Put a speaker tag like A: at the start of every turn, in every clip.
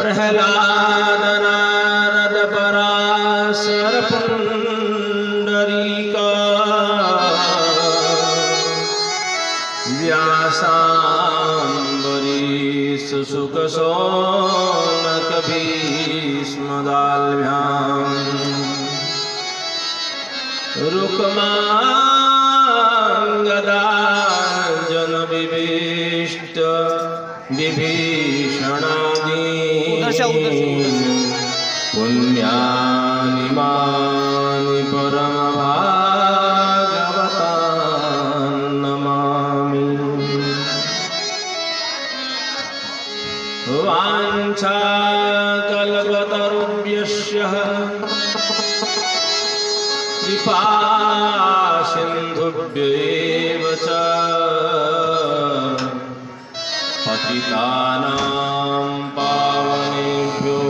A: प्रहलाद नारद पराशर पुंडरीका व्यासाम्बरीश शुक शौनक भीष्मदाल्भ्याम् रुक्माङ्गदार्जुन विभीष्ट विभीषणादीन् पुण्यानि मानि परमभागवतान् नमामि। वाञ्छाकल्पतरुभ्यश्च कृपासिन्धुभ्येव च पतितानां पावनेभ्यो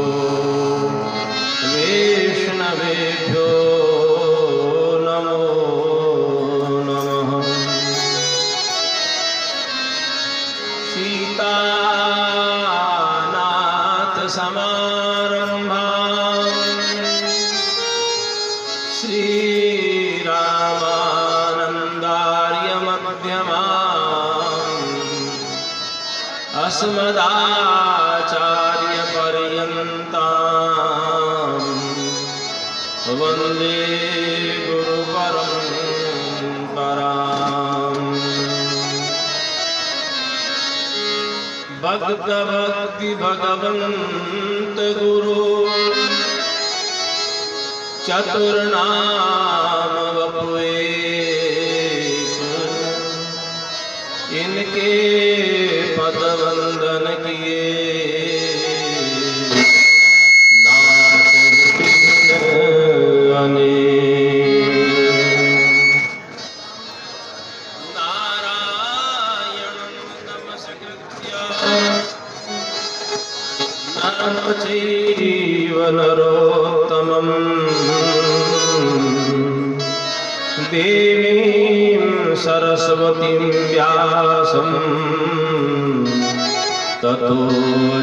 A: वैष्णवेभ्यो नमो नमः। सीतानाथ समारम्भां श्रीरामानन्दार्य मध्यमाम् अस्मदाचार्यपर्यन्तां वन्दे गुरुपरम्पराम्। भक्ति भगवन्त गुरु चतुर्नाम वपुएक, इनके पद वंदन किए नाथ नारायणं नमस्कृत्य नरं चैव नरोत्तमम् देवीं सरस्वतीं व्यासं ततो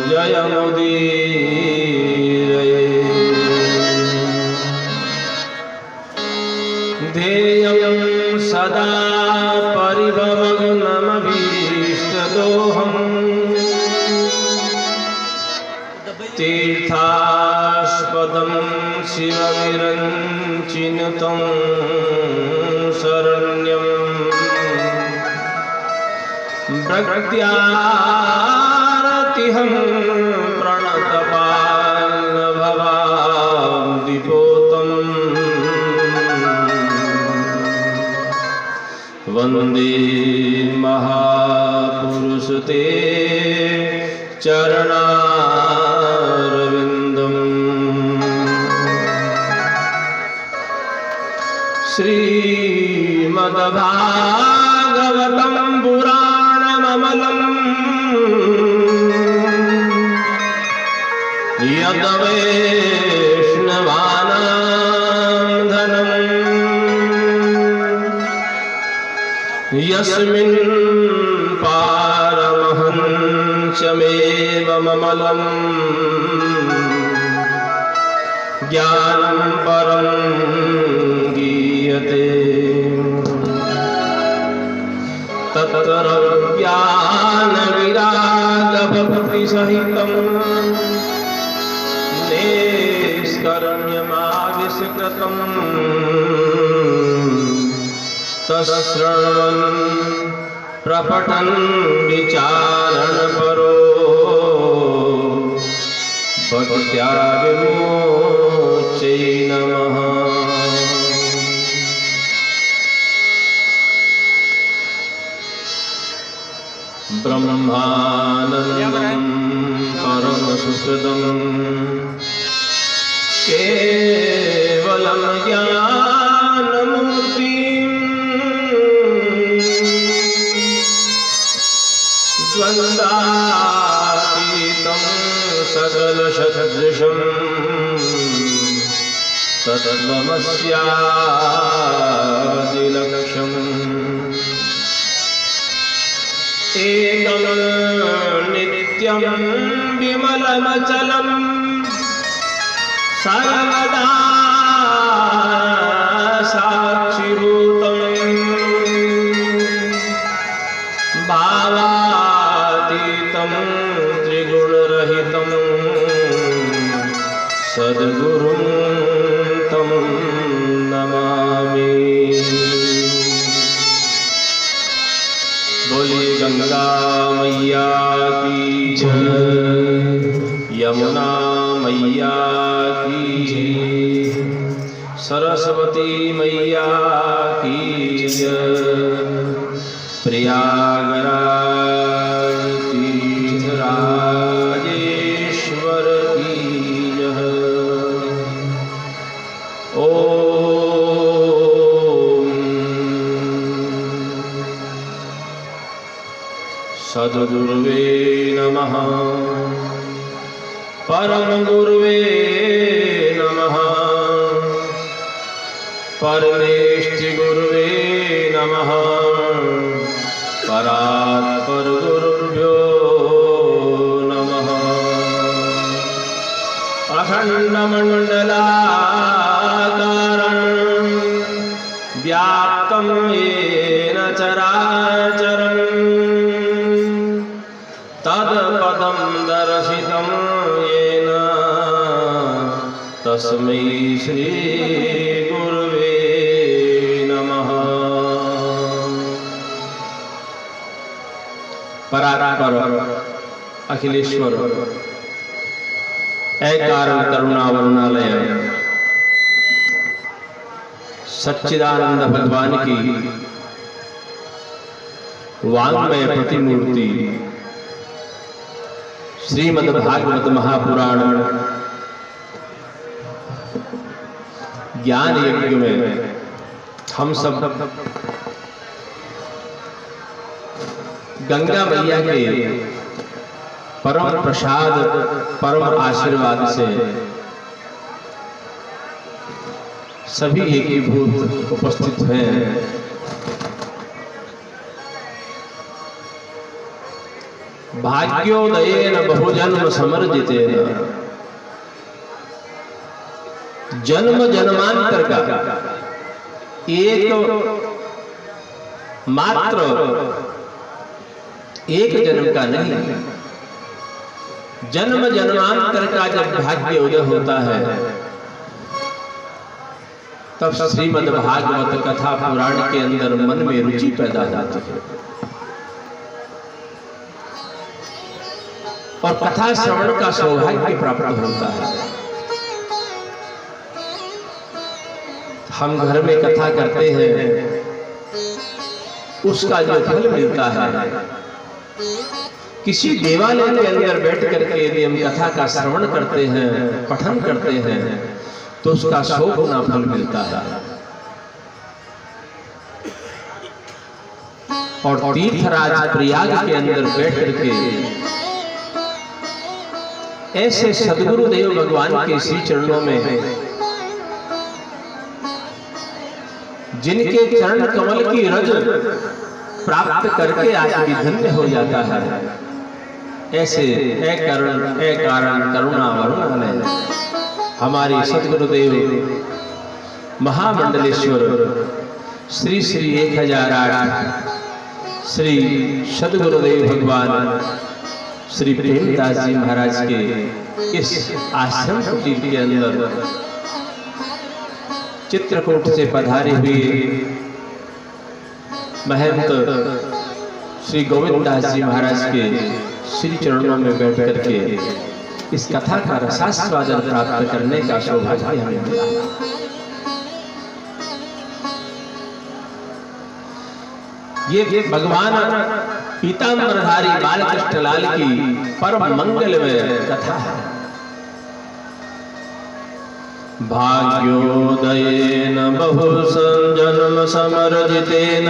A: जयमुदीरये। ध्येयं सदा परिभवग्नमभीष्टदोहम् तीर्थास्पदं शिवविरञ्चिनुतं शरण्यं प्रकृत्यारतिहं प्रणतपालभवाब्धिपोतं वन्दे महापुरुष ते चरणारविन्दम्। श्रीमद्भागवतं पुराणममलम् यद्वैष्णवानां धनम् यस्मिन् पारमहंसमेवममलम् ज्ञानं परं गीयते तत्र ज्ञानविरागभक्तिसहितं नैष्कर्म्यमाविष्कृतं तत्श्रवन् प्रपठन् विचारणपरो भक्त्या विमोच्यै नमः। ब्रह्मानन्दं परमसुखदं केवलं ज्ञानमूर्तिं द्वन्द्वातीतं सकलसदृशं तत्त्वमस्यादिलक्ष्यम् एकं नित्यं विमलमचलं सर्वदा साक्षिभूतं भावातीतं त्रिगुणरहितं सद्गुरुं तं नमामि। बोली गंगा मैया की जय, यमुना मैया की जय, सरस्वती मैया की जय, प्रयागराज तीर्थराजेश्वर की जय। सद्गुरुवे नमः, परम गुरुवे नमः, परमेष्टि गुरुवे नमः, परात्पर गुरुभ्यो नमः। अखण्डमण्डलाकारं व्याप्तं येन चराचरम् तत्पदं दर्शितं येन तस्मै श्री गुरुवे नमः। परात्पर अखिलेश्वर अकारण करुणावरुणालय सच्चिदानंद भगवान की वाङ्मय प्रतिमूर्ति श्रीमद्भागवत महापुराण ज्ञान यज्ञ में हम सब गंगा मैया के परम प्रसाद परम आशीर्वाद से सभी एकीभूत उपस्थित हैं। भाग्योदयेन बहुजन्म समर्जितेन जन्म जन्मांतर का एक मात्र एक जन्म का नहीं, जन्म जन्मांतर का जब भाग्य उदय होता है तब श्रीमद् भागवत कथा पुराण के अंदर मन में रुचि पैदा होती है और कथा श्रवण का सौभाग्य प्राप्त होता है। हम घर में कथा करते हैं, उसका जो फल मिलता है, किसी देवालय के अंदर बैठ करके यदि हम कथा का श्रवण करते हैं, पठन करते हैं, तो उसका 100 गुना फल मिलता है। और तीर्थराज प्रयाग के अंदर बैठ करके ऐसे सद्गुरुदेव भगवान के श्री चरणों में जिनके चरण कमल की रज प्राप्त करके आदमी धन्य हो जाता है, ऐसे अकारण करुणावरुणालय हमारे सद्गुरुदेव महामंडलेश्वर श्री श्री 1008 श्री सद्गुरुदेव भगवान श्री प्रेमदास जी महाराज के इस आश्रम कुटीर के अंदर चित्रकूट से पधारे हुए महंत श्री गोविंददास जी महाराज के श्री चरणों में बैठ करके इस कथा का रसास्वादन प्राप्त करने का सौभाग्य हमें मिला। ये भगवान पीताम्बरधारी बालकृष्ण लाल की परम मंगलमय कथा है। भाग्योदयेन बहु संजन्म समर्जितेन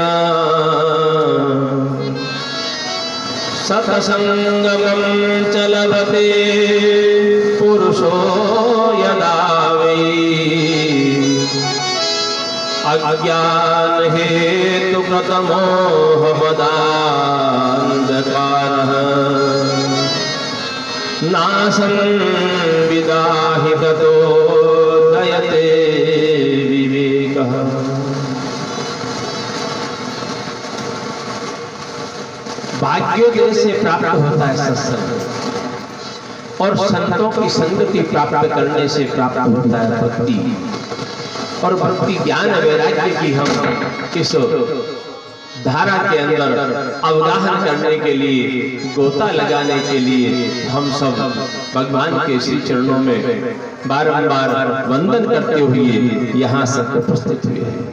A: सत्संगमं च लभते पुरुषो यदा वै अज्ञान हेतु कृतमोहमदान्धकारः नासं विदाहि ततो दयते विवेकः। भाग्योदय से प्राप्त होता है सत्संग, और संतों की संगति प्राप्त करने से प्राप्त होता है भक्ति। और भक्ति ज्ञान वैराग्य की हम इस धारा के अंदर अवगाहन करने के लिए, गोता लगाने के लिए हम सब भगवान के श्री चरणों में बारंबार वंदन करते हुए यहाँ सब उपस्थित हुए हैं।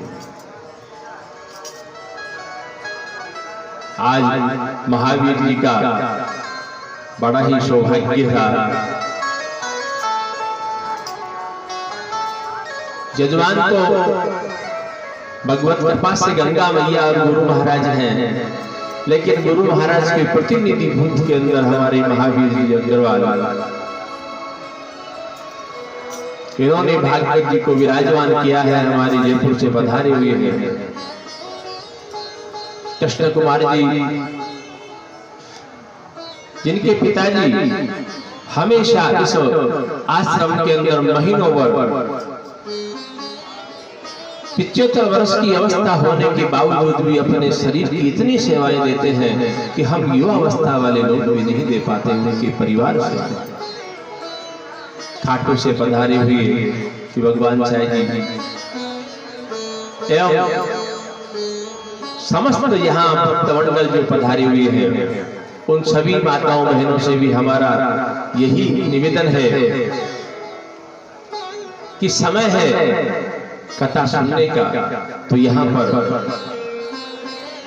A: आज महावीर जी का बड़ा ही सौभाग्य था। जजमान तो भगवत कृपा से गंगा मैया और गुरु महाराज हैं, लेकिन गुरु महाराज के प्रतिनिधि भूत के अंदर हमारे महावीर जी अग्रवाल, इन्होंने भागवत जी को विराजमान किया है। हमारे जयपुर से पधारे हुए हैं कृष्ण कुमार जी, जिनके पिताजी हमेशा इस आश्रम के अंदर महीनों भर 75 वर्ष की अवस्था होने के बावजूद भी अपने शरीर की इतनी सेवाएं देते हैं कि हम युवा अवस्था वाले लोग भी नहीं दे पाते। उनके परिवार से खाटू से पधारे हुए कि भगवान साईं जी एवं समस्त यहाँ भक्तमंडल जो पधारे हुए हैं, उन सभी माताओं बहनों से भी हमारा यही निवेदन है कि समय है कथा सुनने का, तो यहाँ पर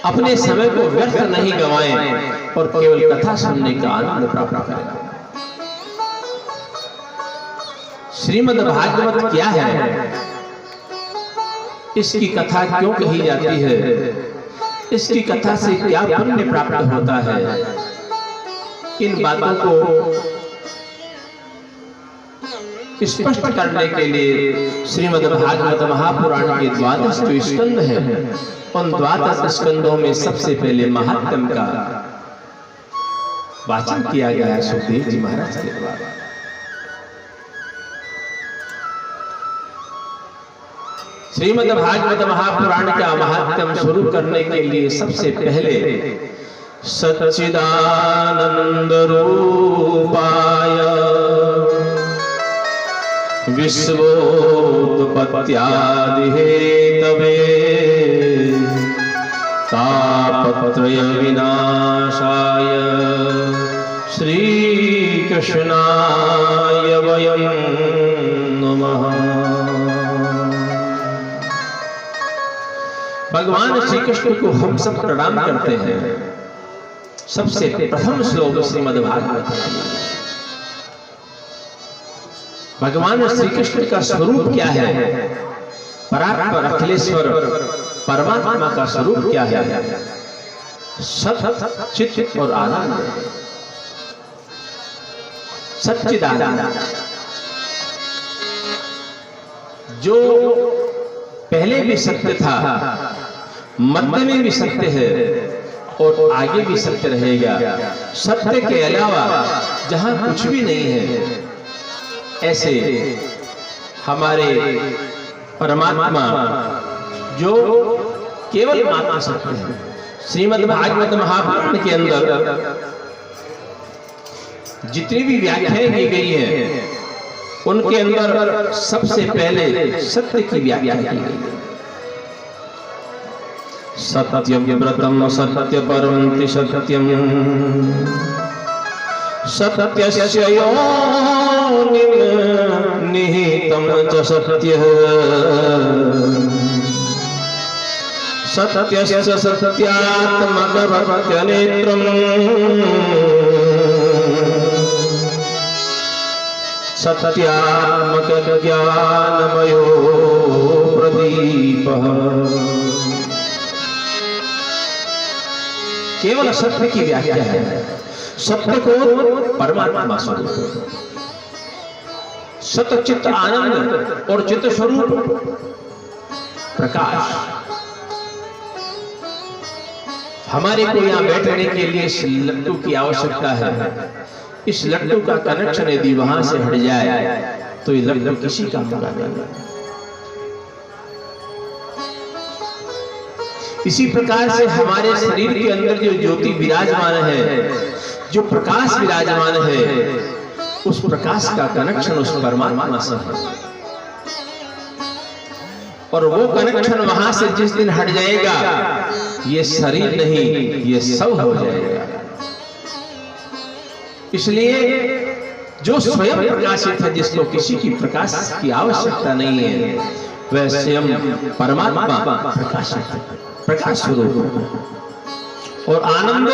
A: अपने समय को व्यर्थ नहीं गंवाएं और केवल कथा सुनने का आनंद प्राप्त करें। श्रीमद् भागवत क्या है, इसकी कथा क्यों कही जाती है, इसकी कथा से क्या पुण्य प्राप्त होता है, इन बातों को स्पष्ट करने के लिए श्रीमद् भागवत महापुराण के 12 जो स्कंद हैं, उन 12 स्कंदों में सबसे पहले महात्म्य का वाचन किया गया है सुखदेव जी महाराज के द्वारा। श्रीमद् भागवत महापुराण का महात्म्य शुरू करने के लिए सबसे पहले सच्चिदानंद रूपाय विश्वोत्पत्त्यादि हेतवे तापत्रय विनाशाय श्रीकृष्णाय वयं नमः। भगवान श्री कृष्ण को हम सब प्रणाम करते हैं। सबसे प्रथम श्लोक श्रीमद् भागवत। भगवान श्री कृष्ण का स्वरूप क्या है, परात्पर अखिलेश्वर परमात्मा का स्वरूप क्या है, सत चित और आनंद, सच्चिदानंद, जो पहले भी सत्य था, मध्य में भी सत्य है और आगे भी सत्य रहेगा। सत्य के अलावा जहां कुछ भी नहीं है, ऐसे हमारे परमात्मा जो केवल मात्र सत्य है। श्रीमद् भागवत महापुराण के अंदर जितनी भी व्याख्याएं की गई हैं, उनके अंदर सबसे पहले सत्य की व्याख्या की गई है। सत्यम व्रतम सत्य परम सत्यम सत्यस्य योनिं निहितं च सत्यः सत्यस्य सत्यात्मकप्रत्यनेत्रम् सत्यात्मकज्ञानमयो प्रदीपः। केवल सत्य की व्याख्या है। सत्य को परमात्मा स्वरूप, सत चित्त आनंद और चित्त स्वरूप प्रकाश। हमारे को यहाँ बैठने के लिए लड्डू की आवश्यकता है, इस लड्डू का कनेक्शन यदि वहां से हट जाए तो ये लड्डू किसी काम का नहीं। इसी प्रकार से हमारे शरीर के अंदर जो ज्योति विराजमान है, जो प्रकाश विराजमान है, उस प्रकाश का कनेक्शन उस परमात्मा से है। और वो कनेक्शन वहां से जिस दिन हट जाएगा, ये शरीर नहीं, ये सब हो जाएगा। इसलिए जो स्वयं प्रकाशित है, जिसको किसी की प्रकाश की आवश्यकता नहीं है, वह स्वयं परमात्मा प्रकाशित है, प्रकाश स्वरूप। और आनंद,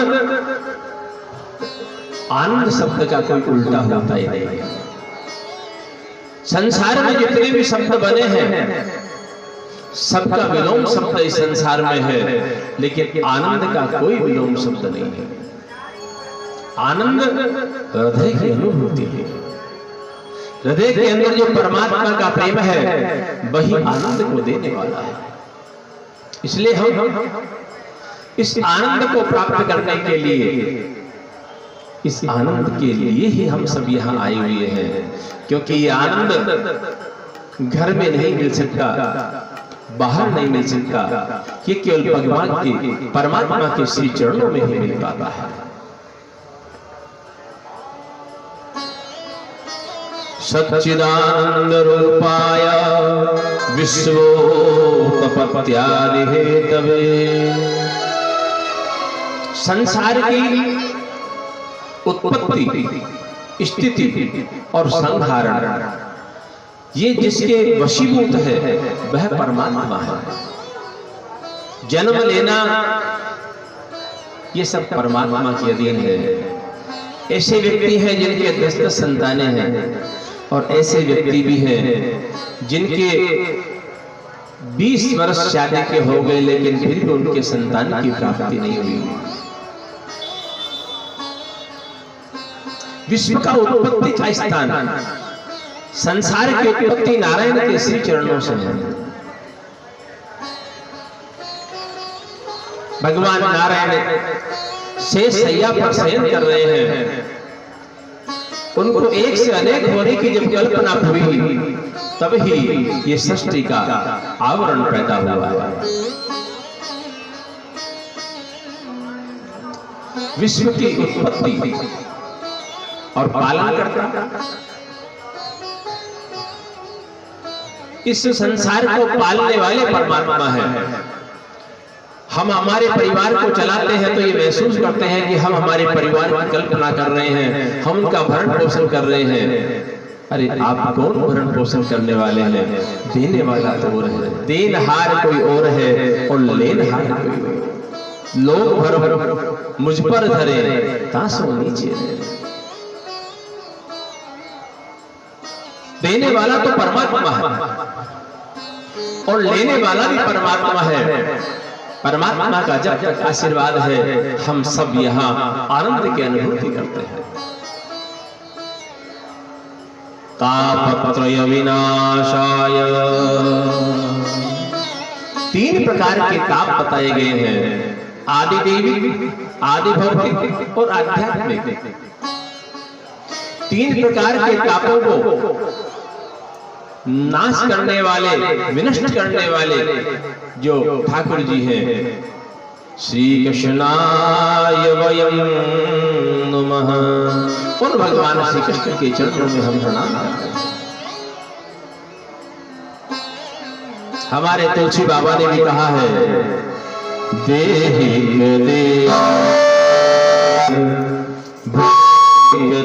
A: आनंद शब्द का कोई उल्टा होता ही नहीं है। संसार में जितने भी शब्द बने हैं, सबका विलोम शब्द इस संसार में है, लेकिन आनंद का कोई विलोम शब्द नहीं है। आनंद हृदय की अनुभूति है। हृदय के अंदर जो परमात्मा का प्रेम है, वही आनंद को देने वाला है। इसलिए हम इस आनंद को प्राप्त करने के लिए, इस आनंद के लिए ही हम सब यहाँ आए हुए हैं। क्योंकि ये आनंद घर में नहीं मिल सकता, बाहर नहीं मिल सकता, ये केवल भगवान के, परमात्मा के श्री चरणों में ही मिल पाता है। सच्चिदानंद रूपाय विश्वोत्पत्त्यादि हेतवे। संसार की उत्पत्ति, स्थिति और संहारण, ये जिसके वशीभूत है वह परमात्मा है। जन्म लेना ये सब परमात्मा के अधीन है। ऐसे व्यक्ति हैं जिनके 10-10 संतानें हैं, और ऐसे व्यक्ति भी हैं जिनके 20 वर्ष शादी के हो गए, लेकिन फिर भी उनके संतान की प्राप्ति नहीं हुई। विश्व का उत्पत्ति का स्थान, संसार की उत्पत्ति नारायण के श्री चरणों से है। भगवान नारायण शेषशय्या पर शयन कर रहे हैं। उनको एक से अनेक होने की जब कल्पना हुई, तब ही ये सृष्टि का आवरण पैदा हुआ है। विश्व की उत्पत्ति और पालन करता, इस संसार को पालने वाले परमात्मा है। हम हमारे परिवार को चलाते हैं तो ये महसूस करते हैं कि हम हमारे परिवार की कल्पना कर रहे हैं, हम उनका भरण पोषण कर रहे हैं। अरे आप कौन भरण पोषण करने वाले हैं? देने वाला तो और है, देनहार कोई और है और लेनहार कोई और। लोग भर भर मुझ पर धरे, तासो नीचे धरे। देने वाला तो परमात्मा है और लेने वाला भी परमात्मा है। परमात्मा का जब तक आशीर्वाद है, हम सब यहाँ आनंद की अनुभूति करते हैं। तापत्रय विनाशाय, 3 प्रकार के ताप बताए गए हैं, आदि दैविक, आदि भौतिक और आध्यात्मिक। 3 प्रकार के तापों को नाश करने वाले, विनष्ट करने वाले जो ठाकुर जी हैं, श्री कृष्णाय वयं नमः, उन भगवान श्री कृष्ण के चरणों में हम प्रणाम करते हैं। हमारे तुलसी बाबा ने भी कहा है, देहि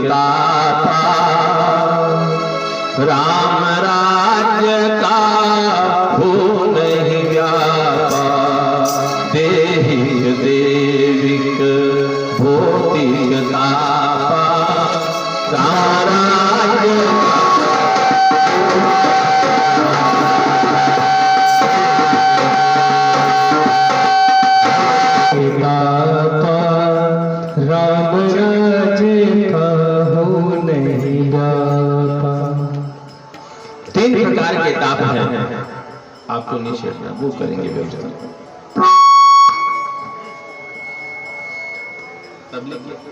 A: दाता राम राज्य का हो नहीं व्यापा, देहि देविक भौतिक तापा, राम राज्य राम राज्य का हो नहीं व्यापा। 3 प्रकार के ताप हैं, आपको नहीं छेड़ना, वो करेंगे व्यवस्था।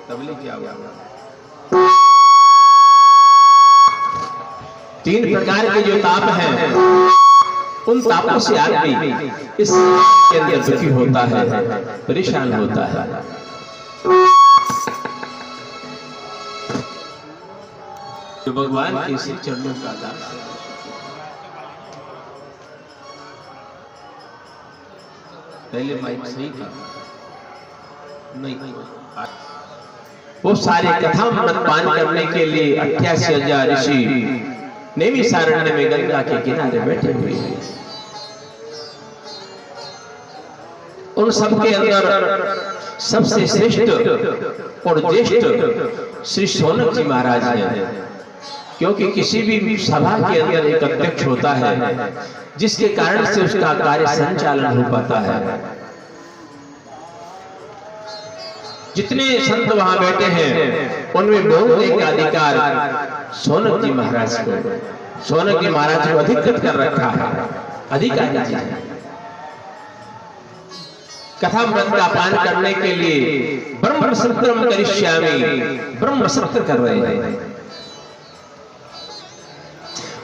A: तबलीग क्या हुआ? तीन प्रकार के जो ताप हैं, उन तापों से आदमी इस के अंदर दुखी होता है, परेशान होता है। तो भगवान के श्री चरणों का दास पहले माइक सही था नहीं, वो सारे कथामृत पान करने के लिए 88,000 ऋषि नैमिषारण्य में गंगा के किनारे बैठे हुए हैं। उन सबके अंदर सबसे श्रेष्ठ और ज्येष्ठ श्री सोनक जी महाराज हैं, क्योंकि किसी भी सभा के अंदर एक अध्यक्ष होता है जिसके कारण से उसका कार्य संचालन हो पाता है। जितने संत वहां बैठे हैं उनमें बोलने का अधिकार सोनक जी महाराज को, सोनक जी महाराज को अधिकृत कर रखा है, अधिकारी है। कथामृत का पान करने के लिए ब्रह्म सत्रम करिष्यामि, ब्रह्म सत्र कर रहे हैं।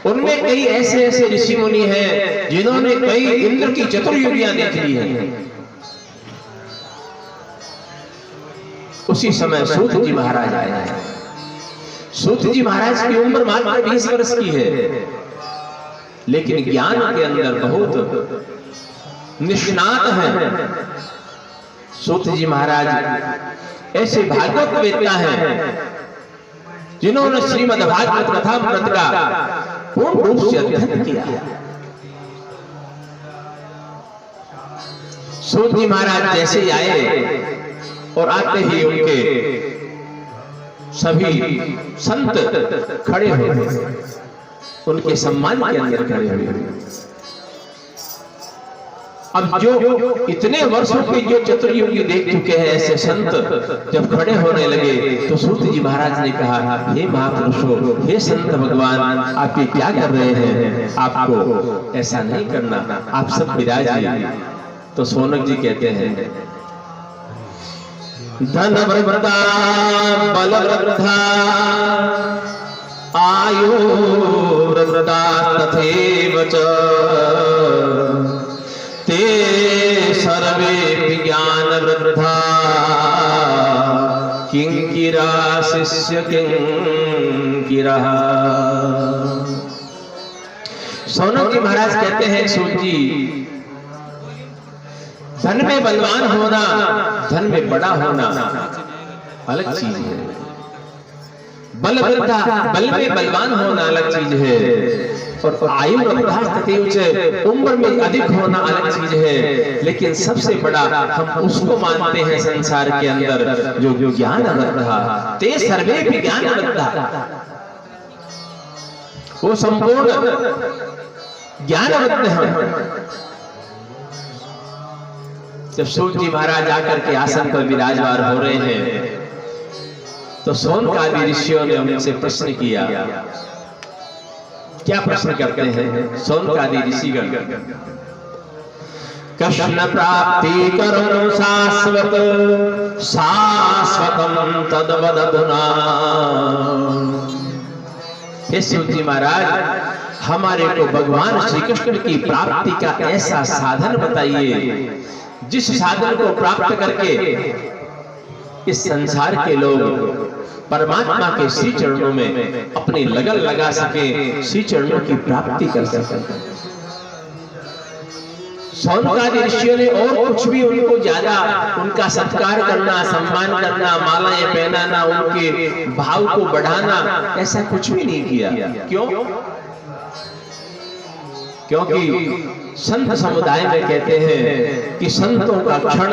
A: उनमें कई ऐसे ऐसे ऋषि मुनि हैं जिन्होंने कई इंद्र की चतुर्युगियां देख ली हैं। उसी समय सूत जी महाराज आए हैं। सूत जी महाराज की उम्र मात्र 20 वर्ष की है, लेकिन ज्ञान के अंदर बहुत निष्णात हैं। सूत जी महाराज ऐसे भागवत वेत्ता हैं जिन्होंने श्रीमद् भागवत कथामृत का पूर्ण रूप से अध्ययन किया। सूत जी महाराज जैसे आए और आते ही उनके सभी संत खड़े हुए, उनके सम्मान के अंदर खड़े हुए। अब जो इतने वर्षों के जो चतुर्युगी देख चुके हैं ऐसे संत जब खड़े होने लगे तो सूत जी महाराज ने कहा, हे महापुरुषों, हे संत भगवान, आप ये क्या कर रहे हैं? आपको ऐसा नहीं करना, आप सब विराजिए। तो सोनक जी कहते हैं, धन वृद्धा बल वृद्धा आयु वृद्धा तथैव च ते सर्वे ज्ञान वृद्धा किंकिरा शिष्य किंकिरा। सोनक जी महाराज कहते हैं, सूत जी, धन में बलवान होना, धन में बड़ा होना अलग चीज है। बल वृद्धा, बल में बलवान होना अलग चीज है, और आयु वृद्धा उम्र में अधिक होना अलग चीज है। लेकिन सबसे बड़ा हम उसको मानते हैं संसार के अंदर जो ज्ञान वृद्धा, ते सर्वे भी ज्ञान वृद्धा, वो संपूर्ण ज्ञान वृद्ध है। जब सूत जी महाराज आकर के आसन पर विराजमान हो रहे हैं तो सोनकादि ऋषियों ने उनसे प्रश्न किया। क्या प्रश्न करते हैं सोनकादि ऋषिगण? कृष्ण प्राप्ति करो शाश्वत शाश्वतम तद्वदधुना। हे सूत जी महाराज, हमारे को भगवान श्री कृष्ण की प्राप्ति का ऐसा साधन बताइए जिस साधन को प्राप्त करके इस संसार के लोग परमात्मा के श्री चरणों में अपनी लगन लगा सके, श्री चरणों की प्राप्ति कर सके। सोनकादि ऋषियों ने और कुछ भी उनको ज्यादा उनका सत्कार करना, सम्मान करना, मालाएं पहनाना, उनके भाव को बढ़ाना, ऐसा कुछ भी नहीं किया। क्यों? क्योंकि संत समुदाय में कहते हैं कि संतों का क्षण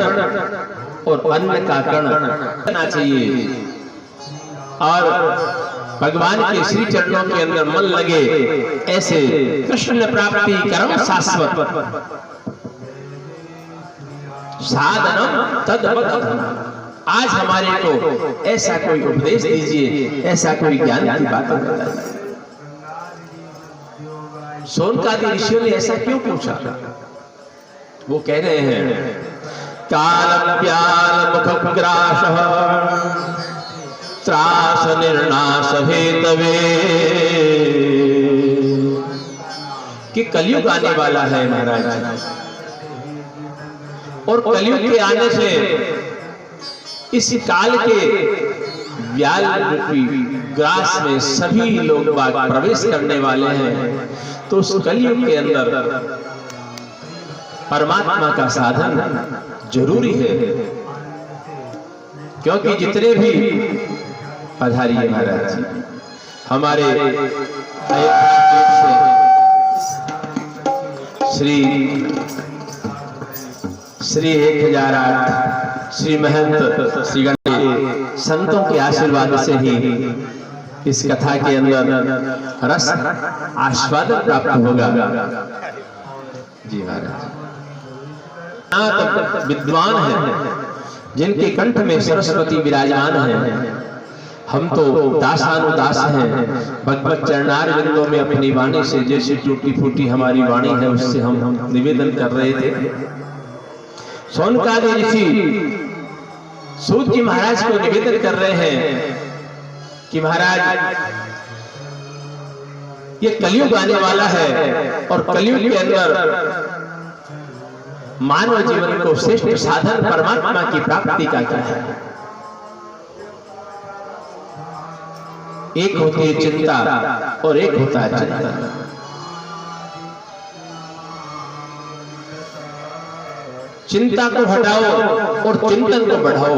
A: और अन्न का कण होना चाहिए, और भगवान के श्री चरणों के अंदर मन लगे, ऐसे कृष्ण प्राप्ति कर्म शाश्वत साधनम तद्वदधुना। आज हमारे को ऐसा कोई उपदेश दीजिए, ऐसा कोई ज्ञान की बात बताइए। सोनकादि ऋषियों ने ऐसा क्यों पूछा? वो कह रहे हैं, काल प्याल मुखग्रासः त्रास निर्नाश हेतवे कि कलयुग आने वाला है महाराज, और कलयुग के आने से इस काल के व्याल रूपी ग्रास में सभी लोग बाग प्रवेश करने वाले हैं। तो उस कलयुग के अंदर परमात्मा का साधन जरूरी है, क्योंकि जितने भी पधारिए महाराज जी हमारे श्री 1008 श्री महंत श्री गणेश संतों के आशीर्वाद से ही इस कथा के अंदर रस आस्वादन प्राप्त होगा। जी महाराज विद्वान हैं जिनके कंठ में सरस्वती विराजमान है। हम तो दासानुदास हैं, भगवत चरणार बिंदों में अपनी वाणी से जैसी टूटी फूटी हमारी वाणी है उससे हम निवेदन कर रहे थे। सोनकादि ऋषि सूत जी महाराज को निवेदन कर रहे हैं कि महाराज ये कलयुग आने वाला है और कलयुग के अंदर मानव जीवन को श्रेष्ठ साधन परमात्मा की प्राप्ति का क्या है। एक होती है चिंता और एक होता है चिंतन। चिंता को हटाओ और चिंतन को बढ़ाओ,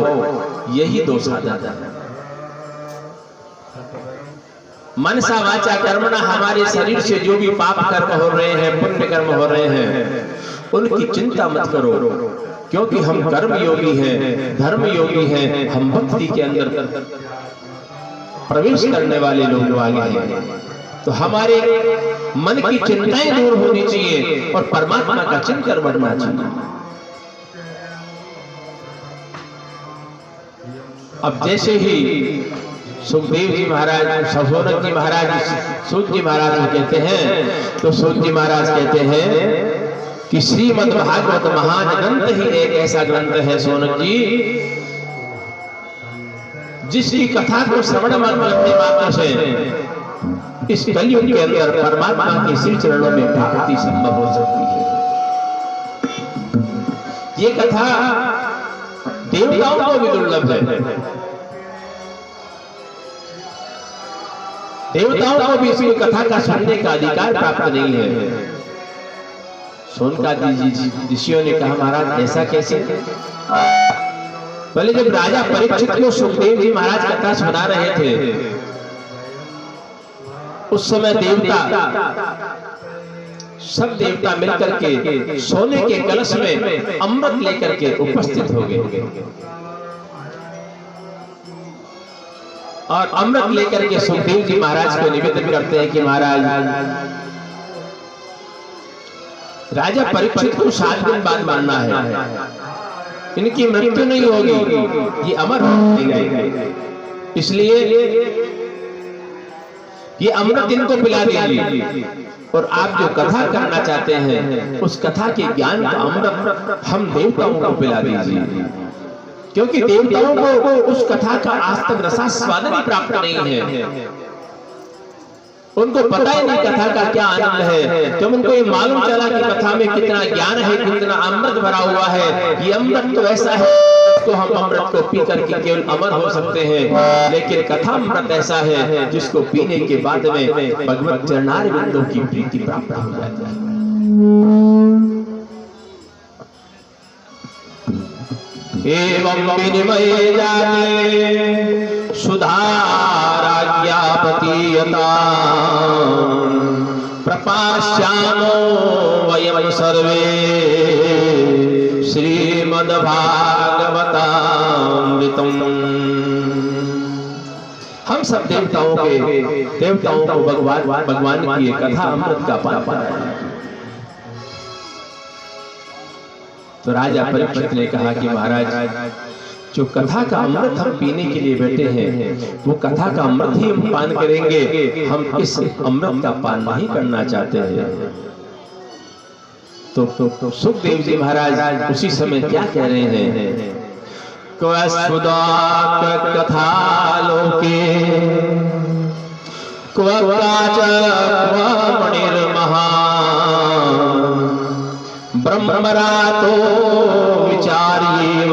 A: यही दो साधन है। मनसा वाचा कर्मणा हमारे शरीर से जो भी पाप कर्म हो रहे हैं, पुण्य कर्म हो रहे हैं, उनकी चिंता मत करो, क्योंकि हम कर्म योगी हैं, धर्म योगी हैं, हम भक्ति के अंदर प्रवेश करने वाले लोग आगे हैं। तो हमारे मन की चिंताएं दूर होनी चाहिए और परमात्मा का चिंतन बढ़ना चाहिए। अब जैसे ही सुखदेव जी महाराज, सहोनक जी महाराज सूत जी महाराज को कहते हैं, तो सूत जी महाराज कहते हैं कि श्रीमद् भागवत महान ग्रंथ ही एक ऐसा ग्रंथ है सोनक जी जिसकी कथा को श्रवण करने मात्र से इस कलयुग के अंदर परमात्मा के श्री चरणों में प्राप्ति संभव हो सकती है। ये कथा देवताओं को भी दुर्लभ है, देवताओं को भी इसी कथा का सुनने का अधिकार प्राप्त नहीं है। सोनकादि ऋषियों ने कहा महाराज ऐसा कैसे? पहले जब राजा परीक्षित को सुखदेव जी महाराज कथा सुना रहे थे, उस समय सब देवता मिलकर के सोने के कलश में अमृत लेकर के उपस्थित हो गए और अमृत लेकर के सुखदेव जी महाराज को निवेदन करते हैं कि महाराज राजा परीक्षित को 7 दिन बाद मारना है, इनकी मृत्यु नहीं होगी, ये अमर होंगे, इसलिए ये अमृत इनको पिला दीजिए और आप जो कथा करना चाहते हैं उस कथा के ज्ञान का अमृत हम देवताओं को पिला दीजिए, क्योंकि देवताओं को उस कथा का आज तक रसास्वादन ही प्राप्त नहीं है। उनको पता ही नहीं कथा का क्या आनंद है। जब उनको ये मालूम चला कि कथा में कितना ज्ञान है, कितना अमृत भरा हुआ है, ये अमृत तो ऐसा है तो हम अमृत को पी करके केवल अमर हो सकते हैं, लेकिन कथा अमृत ऐसा है जिसको पीने के बाद में भगवत चरणार बिंदु की प्रीति प्राप्त हो जाती है। एवं विनिमय जाते सुधाराज्ञा प्रतीयता प्रपाश्यामो वयं सर्वे श्रीमद्भागवतामृतम्। हम सब देवताओं को भगवान की कथा अमृत का पान कराया। तो राजा परीक्षित ने कहा कि महाराज जो कथा का अमृत हम पीने के लिए बैठे हैं वो कथा का अमृत ही हम पान करेंगे, हम इस अमृत का पान नहीं करना चाहते हैं। तो सुखदेव जी महाराज उसी समय क्या कह रहे हैं? कथा लोके क्व मणिर्महा भ्रमरा तो विचार्येव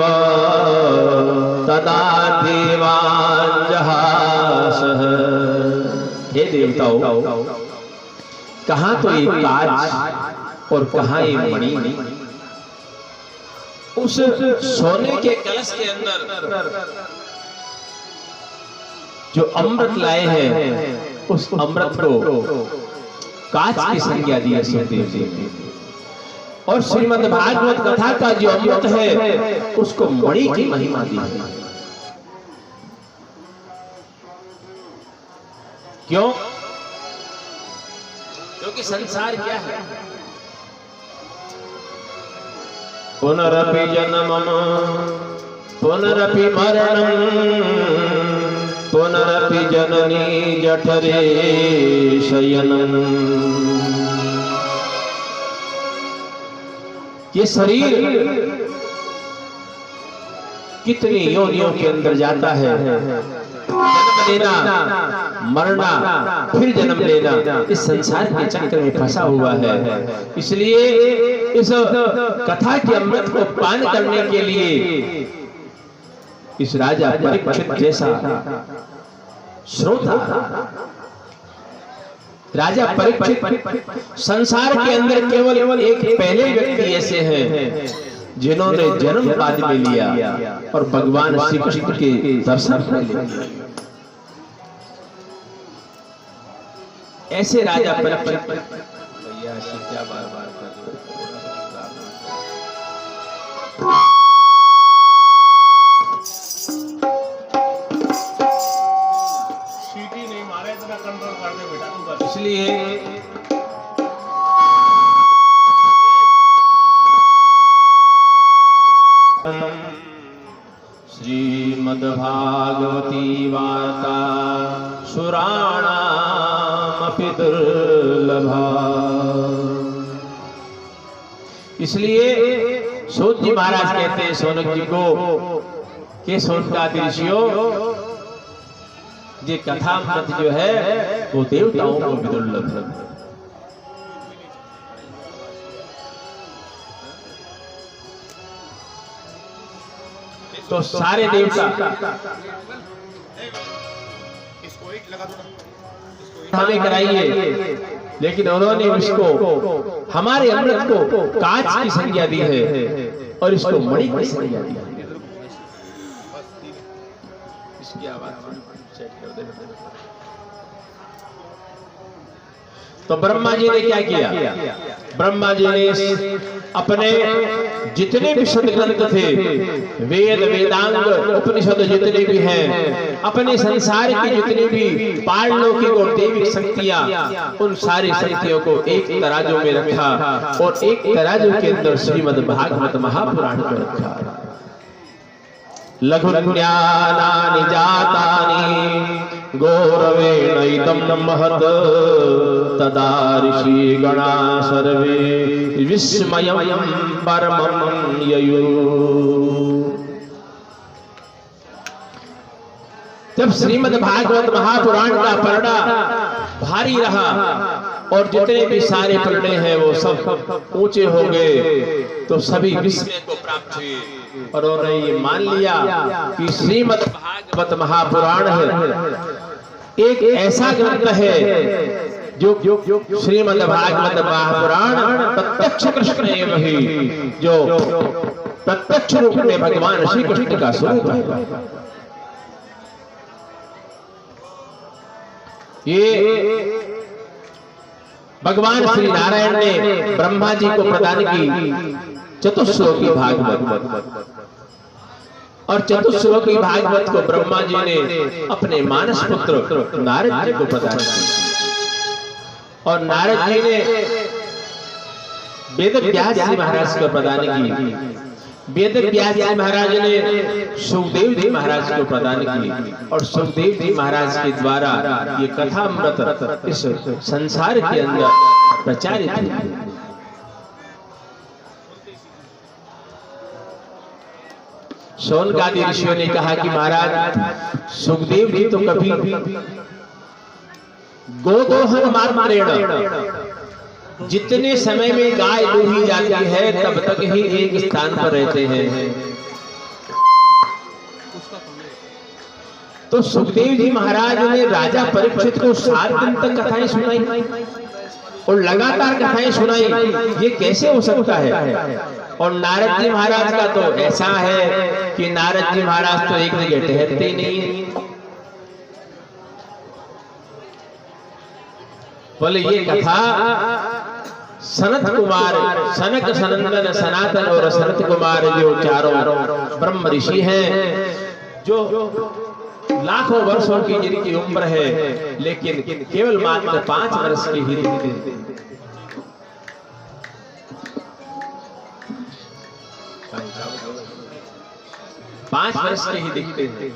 A: तदा देवान् जहासः। हे देवताओं, कहाँ तो एक काज और कहाँ एक मणि। उस सोने के कलश के अंदर जो अमृत लाए हैं, उस अमृत को कांच की संज्ञा दी है सुखदेव जी। और श्रीमद् भागवत कथा का जो अमृत है, उसको मणि की महिमा दी है। क्यों? क्योंकि संसार क्या है? पुनरपि जन्मम पुनरपि मरणम पुनरपि जननी जठरे शयनम। ये शरीर कितनी योनियों के अंदर जाता है, जन्म लेना, मरना, फिर जन्म लेना, इस संसार के चक्र में फंसा हुआ है। इसलिए इस कथा के अमृत को पान करने के लिए इस राजा परीक्षित जैसा श्रोता, राजा परीक्षित संसार के अंदर केवल एक पहले व्यक्ति ऐसे हैं जिन्होंने जन्म बाद में लिया और भगवान श्री कृष्ण के दर्शन कर लिए। ऐसे राजा परीक्षित भैया ऐसे क्या बार-बार सीटी नहीं मारे, इतना कंट्रोल कर दे बेटा तू। इसलिए श्रीमद्भागवती वार्ता सुराणामपि दुर्लभा। इसलिए सूत जी महाराज कहते हैं सोनक जी को कि सोनकादि ऋषियों, ये कथामृत जो है वो देवताओं को भी दुर्लभ है। तो सारे देवता हमें कराइए, लेकिन उन्होंने इसको, हमारे अमृत को कांच की संज्ञा दी है और इसको मणि की संज्ञा दी है। इसकी आवाज सेट कर दे। तो ब्रह्मा जी ने क्या किया? ब्रह्मा जी ने अपने जितने भी सदग्रंथ थे, वेद, वेदांग, उपनिषद जितने भी हैं, अपने संसार की जितनी भी पारलौकिक और दैविक शक्तियां, उन सारी शक्तियों को एक तराजू में रखा और एक तराजू के अंदर श्रीमद् भागवत महापुराण को रखा। लघु ज्ञानानि जातानि गौरवेण इदं महत् तदा ऋषि गणा सर्वे विस्मयं परमं ययु। जब श्रीमद् भागवत महापुराण का पढ़ना भारी रहा और जितने भी सारे पढ़ने हैं वो सब ऊंचे हो गए, तो सभी विस्मय को प्राप्त हुए और उन्होंने ये मान लिया कि श्रीमद् भागवत महापुराण है एक ऐसा ग्रंथ है जो श्रीमद् भागवत महापुराण प्रत्यक्ष कृष्ण एवं ही, जो प्रत्यक्ष रूप में भगवान श्री कृष्ण का स्वरूप है। ये भगवान श्री नारायण ने ब्रह्मा जी को प्रदान की चतुश्लोकी भागवत, और चतुश्लोकी भागवत को ब्रह्मा जी ने अपने मानस पुत्र नारद जी को प्रदान किया, और नारद जी ने वेद व्यास जी महाराज को प्रदान की। वेद व्यास जी महाराज ने सुखदेव जी महाराज को प्रदान की, और सुखदेव जी महाराज के द्वारा ये कथामृत इस संसार के अंदर प्रचारित हुई। शौनकादि ऋषियों ने कहा कि महाराज सुखदेव जी तो कभी गोदोहन मात्रेण, जितने समय में गाय दूही जाती है तब तक ही एक स्थान पर रहते हैं। तो सुखदेव जी महाराज ने राजा परीक्षित को 7 दिन तक कथाएं सुनाई और लगातार कथाएं सुनाई, ये कैसे हो सकता है? और नारद जी महाराज का तो ऐसा है कि नारद जी महाराज तो एक जगह ठहरते ही नहीं है। बोले ये कथा सनत कुमार, सनक सनंदन सनातन और सनत कुमार जो चारों ब्रह्म ऋषि हैं, जो लाखों वर्षों की जिनकी उम्र है, लेकिन केवल मात्र 5 वर्ष की ही दिखते। 5 वर्ष के ही दिखते हैं।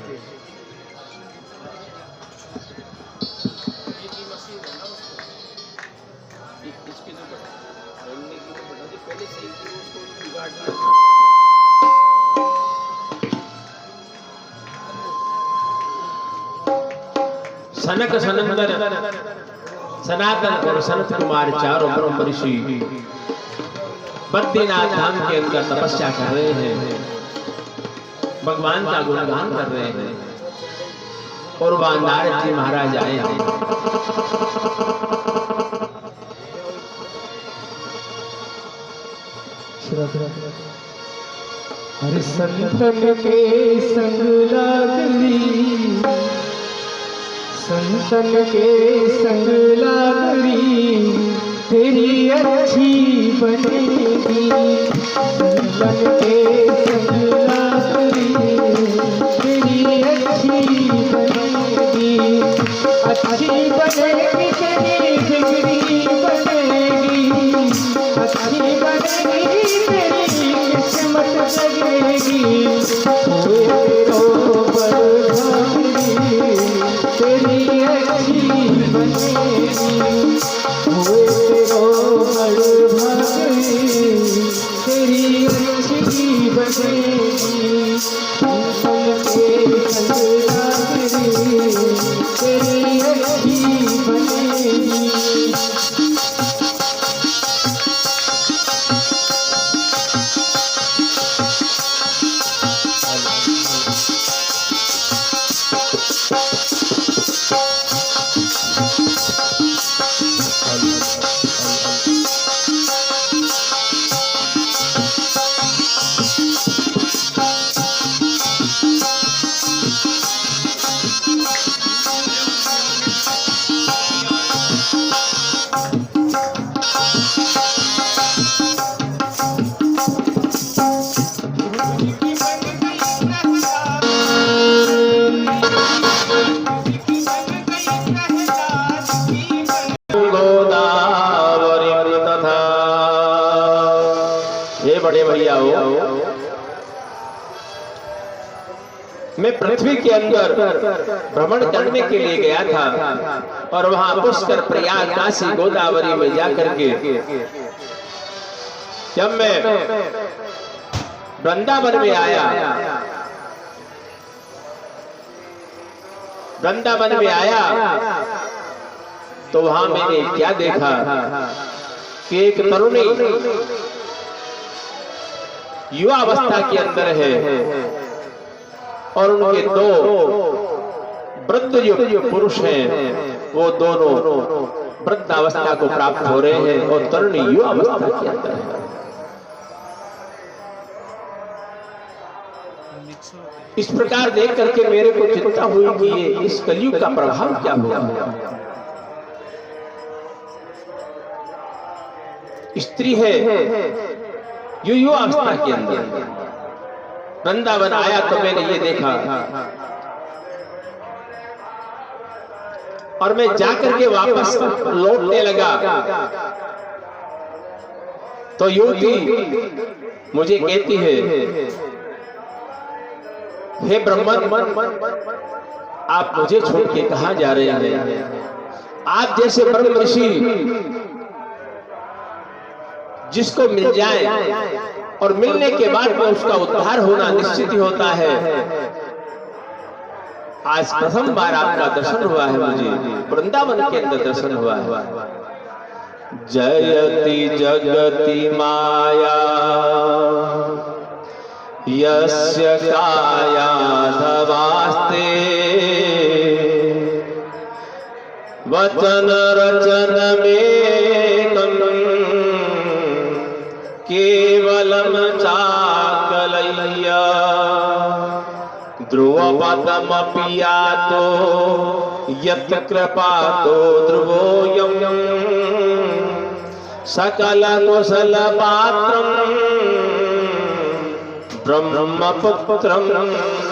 A: सनक सनंदन सनातन और सनत कुमार चारों ब्रह्म ऋषि बद्रीनाथ धाम के अंदर तपस्या कर रहे हैं, भगवान का गुणगान कर रहे हैं। और वहां नारद जी महाराज आए हैं।
B: हर संतन के संग लागरी, संतन के संग लागरी, तेरी अच्छी बनेगी। संतन के संग लागरी, तेरी अच्छी बनेगी। अच्छी बनेगी तेरी जिंदगी बनेगी, अच्छी बनेगी तेरी किस्मत लगेगी। तेरी अच्छी बनेगी, तेरी अच्छी बनेगी। तेरी अच्छी बनेगी।
A: बड़े भैया हो, मैं पृथ्वी के अंदर भ्रमण करने के लिए गया था और वहां पुष्कर, प्रयाग, काशी, गोदावरी में जाकर के जब मैं वृंदावन में आया, वृंदावन में आया तो वहां मैंने क्या देखा कि एक तरुणी युवा अवस्था के अंदर है और उनके 2 वृद्ध जो पुरुष हैं वो दोनों वृद्ध अवस्था को प्राप्त हो रहे हैं और तरुणी युवा अवस्था के अंदर है। इस प्रकार देख करके मेरे को चिंता हुई कि ये इस कलयुग का प्रभाव क्या होगा। स्त्री है युवा अवस्था के अंदर। वृंदावन आया तो मैंने ये देखा और मैं जाकर के वापस लौटने लगा तो युवती मुझे कहती है, हे ब्रह्मन, आप मुझे छोड़ के कहां जा रहे हैं? आप जैसे ब्रह्म ऋषि जिसको मिल जाए और मिलने के बाद में उसका उद्धार होना निश्चित ही होता है। आज प्रथम बार आपका दर्शन हुआ है, मुझे वृंदावन के अंदर दर्शन हुआ है। जयति जगति माया यस्य कायाधवास्ते वचन रचन में केवलम चाकलय्या ध्रुवपदमपि यातो यत् कृपातो ध्रुवोऽयं सकल कुशल पात्रं ब्रह्मपुत्रं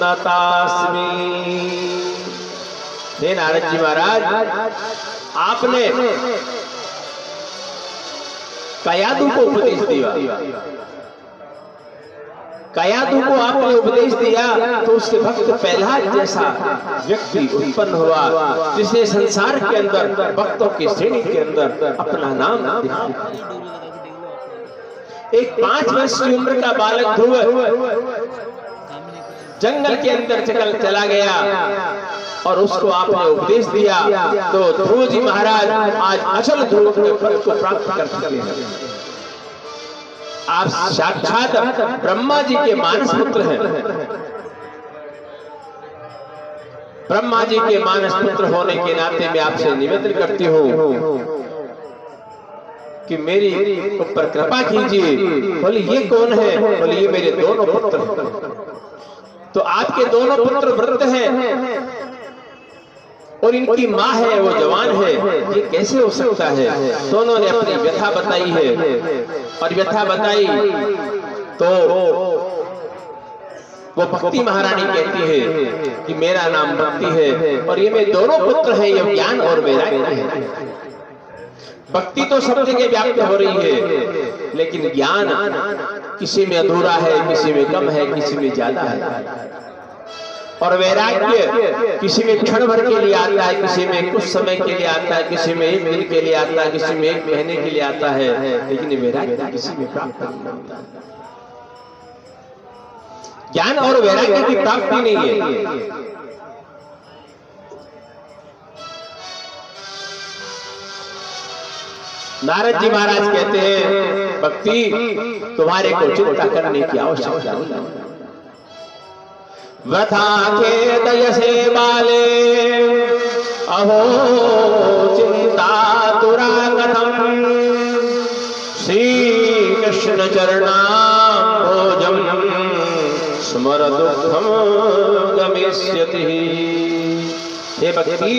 A: नतास्मि। हे नारद जी महाराज, आपने कयादु को उपदेश दिया। कयादु को आपने उपदेश दिया तो उसके भक्त प्रहलाद जैसा व्यक्ति उत्पन्न हुआ जिसने संसार के अंदर भक्तों की श्रेणी के अंदर अपना नाम दिया। एक 5 वर्ष की उम्र का बालक ध्रुव जंगल के अंदर चला गया और उसको आपने उपदेश दिया तो ध्रुव जी महाराज आज अचल ध्रुव के पद को प्राप्त कर चुके हैं। आप साक्षात ब्रह्मा जी के मानस पुत्र हैं। ब्रह्मा जी के मानस पुत्र होने के नाते मैं आपसे निवेदन करती हूँ कि मेरी ऊपर कृपा कीजिए। बोले ये कौन है? बोले ये मेरे दोनों पुत्र हैं। तो आपके दोनों पुत्र वृद्ध हैं और इनकी माँ है वो जवान है, ये कैसे हो सकता है? दोनों ने अपनी व्यथा बताई है और व्यथा बताई तो वो भक्ति महारानी कहती है कि मेरा नाम भक्ति है और ये मेरे दोनों पुत्र हैं, ये ज्ञान और वैराग्य है। भक्ति तो सब जगह व्याप्त हो रही है लेकिन ज्ञान किसी में अधूरा है, किसी में कम है, किसी में ज्यादा है। और वैराग्य किसी में क्षण भर के लिए आता है, किसी में कुछ समय के लिए आता है, किसी में 1 दिन के लिए आता है, किसी में 1 महीने के लिए आता है, लेकिन वैराग्य किसी में प्राप्त नहीं होता। ज्ञान और वैराग्य की प्राप्ति नहीं है। नारद जी महाराज कहते हैं भक्ति तुम्हारे को चिंता करने की आवश्यकता नहीं। वृथा खेदय से बाले अहो चिंता दुरागतम श्री कृष्ण चरणाम्भोजं स्मर दुःखम गमिष्यति। हे भक्ति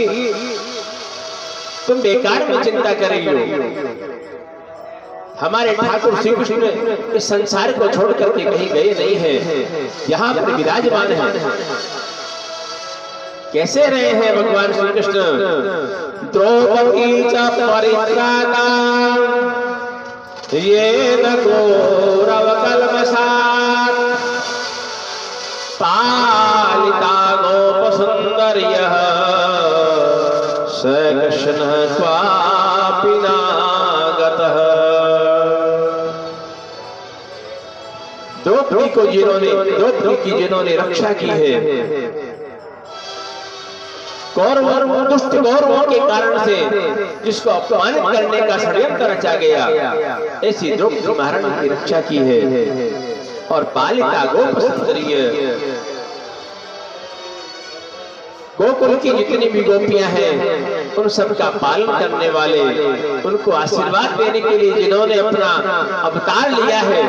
A: तुम बेकार में चिंता कर रही हो। हमारे ठाकुर श्री कृष्ण इस संसार को छोड़ करके कहीं गए नहीं हैं, यहाँ पर विराजमान हैं। कैसे रहे हैं भगवान श्री कृष्ण? द्रौपदी च परित्राता येन कौरव कल्मषात् पालिता गोप सुंदर्यः स कृष्णः क्वापि नागतः। द्रौपदी की जिन्होंने रक्षा की है, दुष्ट कौरवों के कारण से जिसको अपमानित करने का षड्यंत्र रचा गया, ऐसी द्रौपदी महारानी की रक्षा की है। और पालिता गोप सुंदरी, गोकुल की जितनी भी गोपियां हैं उन सब का पालन करने वाले, उनको आशीर्वाद देने के लिए जिन्होंने अपना अवतार लिया है,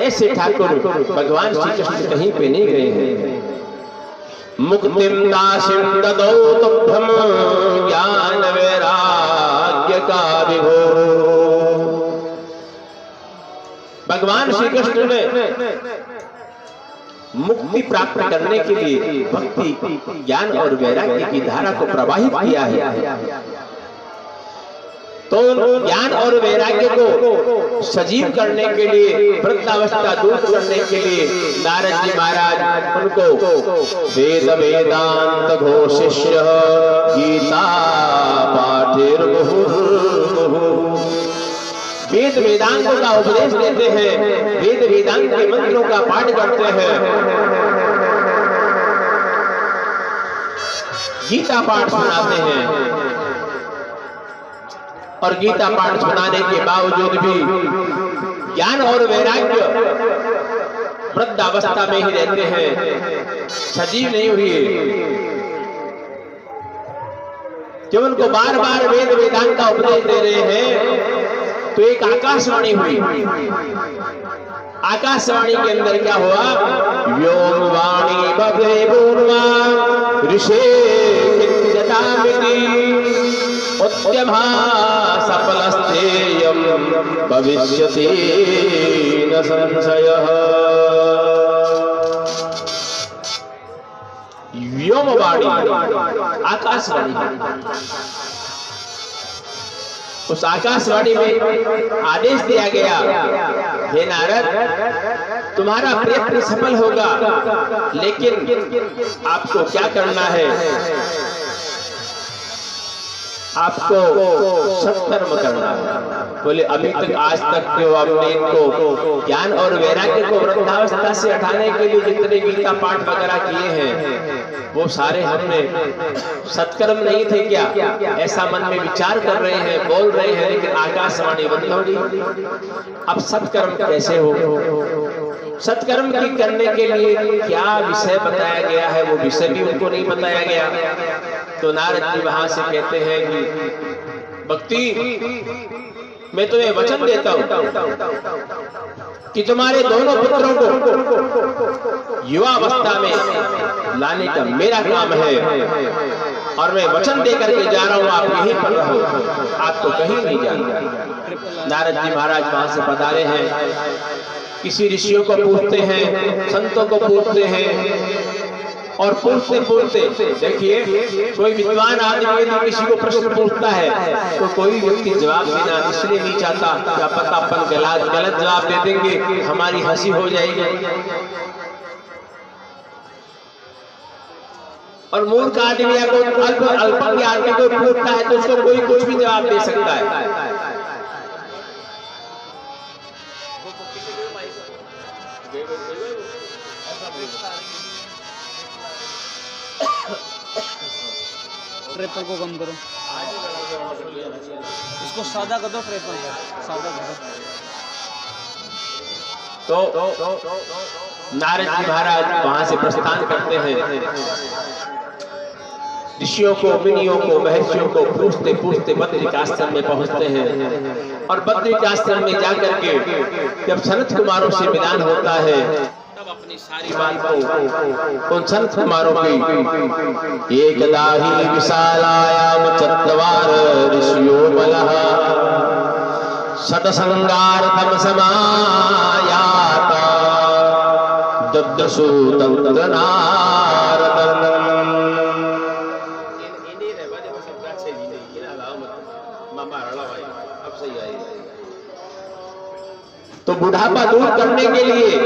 A: ऐसे ठाकुर भगवान श्री कृष्ण कहीं पे नहीं गए हैं। मुक्तिम दासिम ददौ तुभ्यम ज्ञान वैराग्य का विभो। भगवान श्री कृष्ण ने मुक्ति प्राप्त करने के लिए भक्ति, ज्ञान और वैराग्य की धारा को प्रवाहित किया है। तो ज्ञान और वैराग्य को सजीव करने के लिए, वृद्धावस्था दूर करने के लिए नारद जी महाराज उनको वेद वेदांत घोषिष्य गीता पाठेर्मुहुः वेद वेदांत का उपदेश देते हैं, वेद वेदांत के मंत्रों का पाठ करते हैं, गीता पाठ सुनाते हैं और गीता पाठ सुनाने के बावजूद भी ज्ञान और वैराग्य वृद्धावस्था में ही रहते हैं, सजीव नहीं हुए। जब उनको बार बार वेद वेदांत का उपदेश दे रहे हैं तो एक आकाशवाणी हुई। आकाशवाणी के अंदर क्या हुआ? व्योम वाणी बभे पूर्वा ऋषे उद्यमा सफलस्तेयं भविष्यति न संशयः। व्योमवाणी, आकाशवाणी। उस आकाशवाणी में आदेश दिया गया, हे नारद, तुम्हारा प्रयत्न सफल होगा, लेकिन आपको क्या करना है? आपको सत्कर्म करना है। बोले अभी तक आज तक जो आपने इनको ज्ञान और वैराग्य को वृद्धावस्था से हटाने के लिए जितने गीता पाठ वगैरह किए हैं वो सारे हमने सत्कर्म नहीं थे क्या? ऐसा मन में विचार कर रहे हैं, बोल रहे हैं, लेकिन आकाशवाणी बंद हो गई। अब सत्कर्म कैसे हो? सत्कर्म की करने के लिए क्या विषय बताया गया है वो विषय भी उनको नहीं बताया गया। तो नारद जी वहां से कहते हैं कि भक्ति, मैं तुम्हें वचन देता हूं कि तुम्हारे दोनों पुत्रों को युवावस्था में लाने का मेरा काम है, और मैं वचन देकर के जा रहा हूं, आप यहीं पर रहो, आपको कहीं नहीं जाना। नारद जी महाराज वहां से पधारे हैं, किसी ऋषियों को पूछते हैं, संतों को पूछते हैं, और पूछते पूछते देखिए कोई विद्वान आदमी यदि किसी को प्रश्न पूछता है तो कोई व्यक्ति जवाब देना इसलिए नहीं चाहता, क्या पता अपन गलत जवाब दे देंगे, हमारी हंसी हो जाएगी। और मूर्ख आदमी या कोई अल्पज्ञ आदमी को पूछता है तो उसको कोई कुछ भी जवाब दे सकता है।
C: ट्रेपर को कम करो, इसको सादा कर दो, ट्रेपर को सादा कर दो।
A: तो नारद जी महाराज वहां से प्रस्थान करते हैं, ऋषियों को, मुनियों को, महर्षियों को पूछते पूछते बद्रिकाश्रम में पहुंचते हैं। और बद्रिकाश्रम में जाकर के जब सनत कुमारों से मिलन होता है तब अपनी सारी बात को उन संत कुमारों की एकदा ही विशालायाम चत्वार ऋषियो बलः सतसंगार्थम समायाता दद्दसु तत्र नारदम्। तो बुढ़ापा दूर करने के लिए,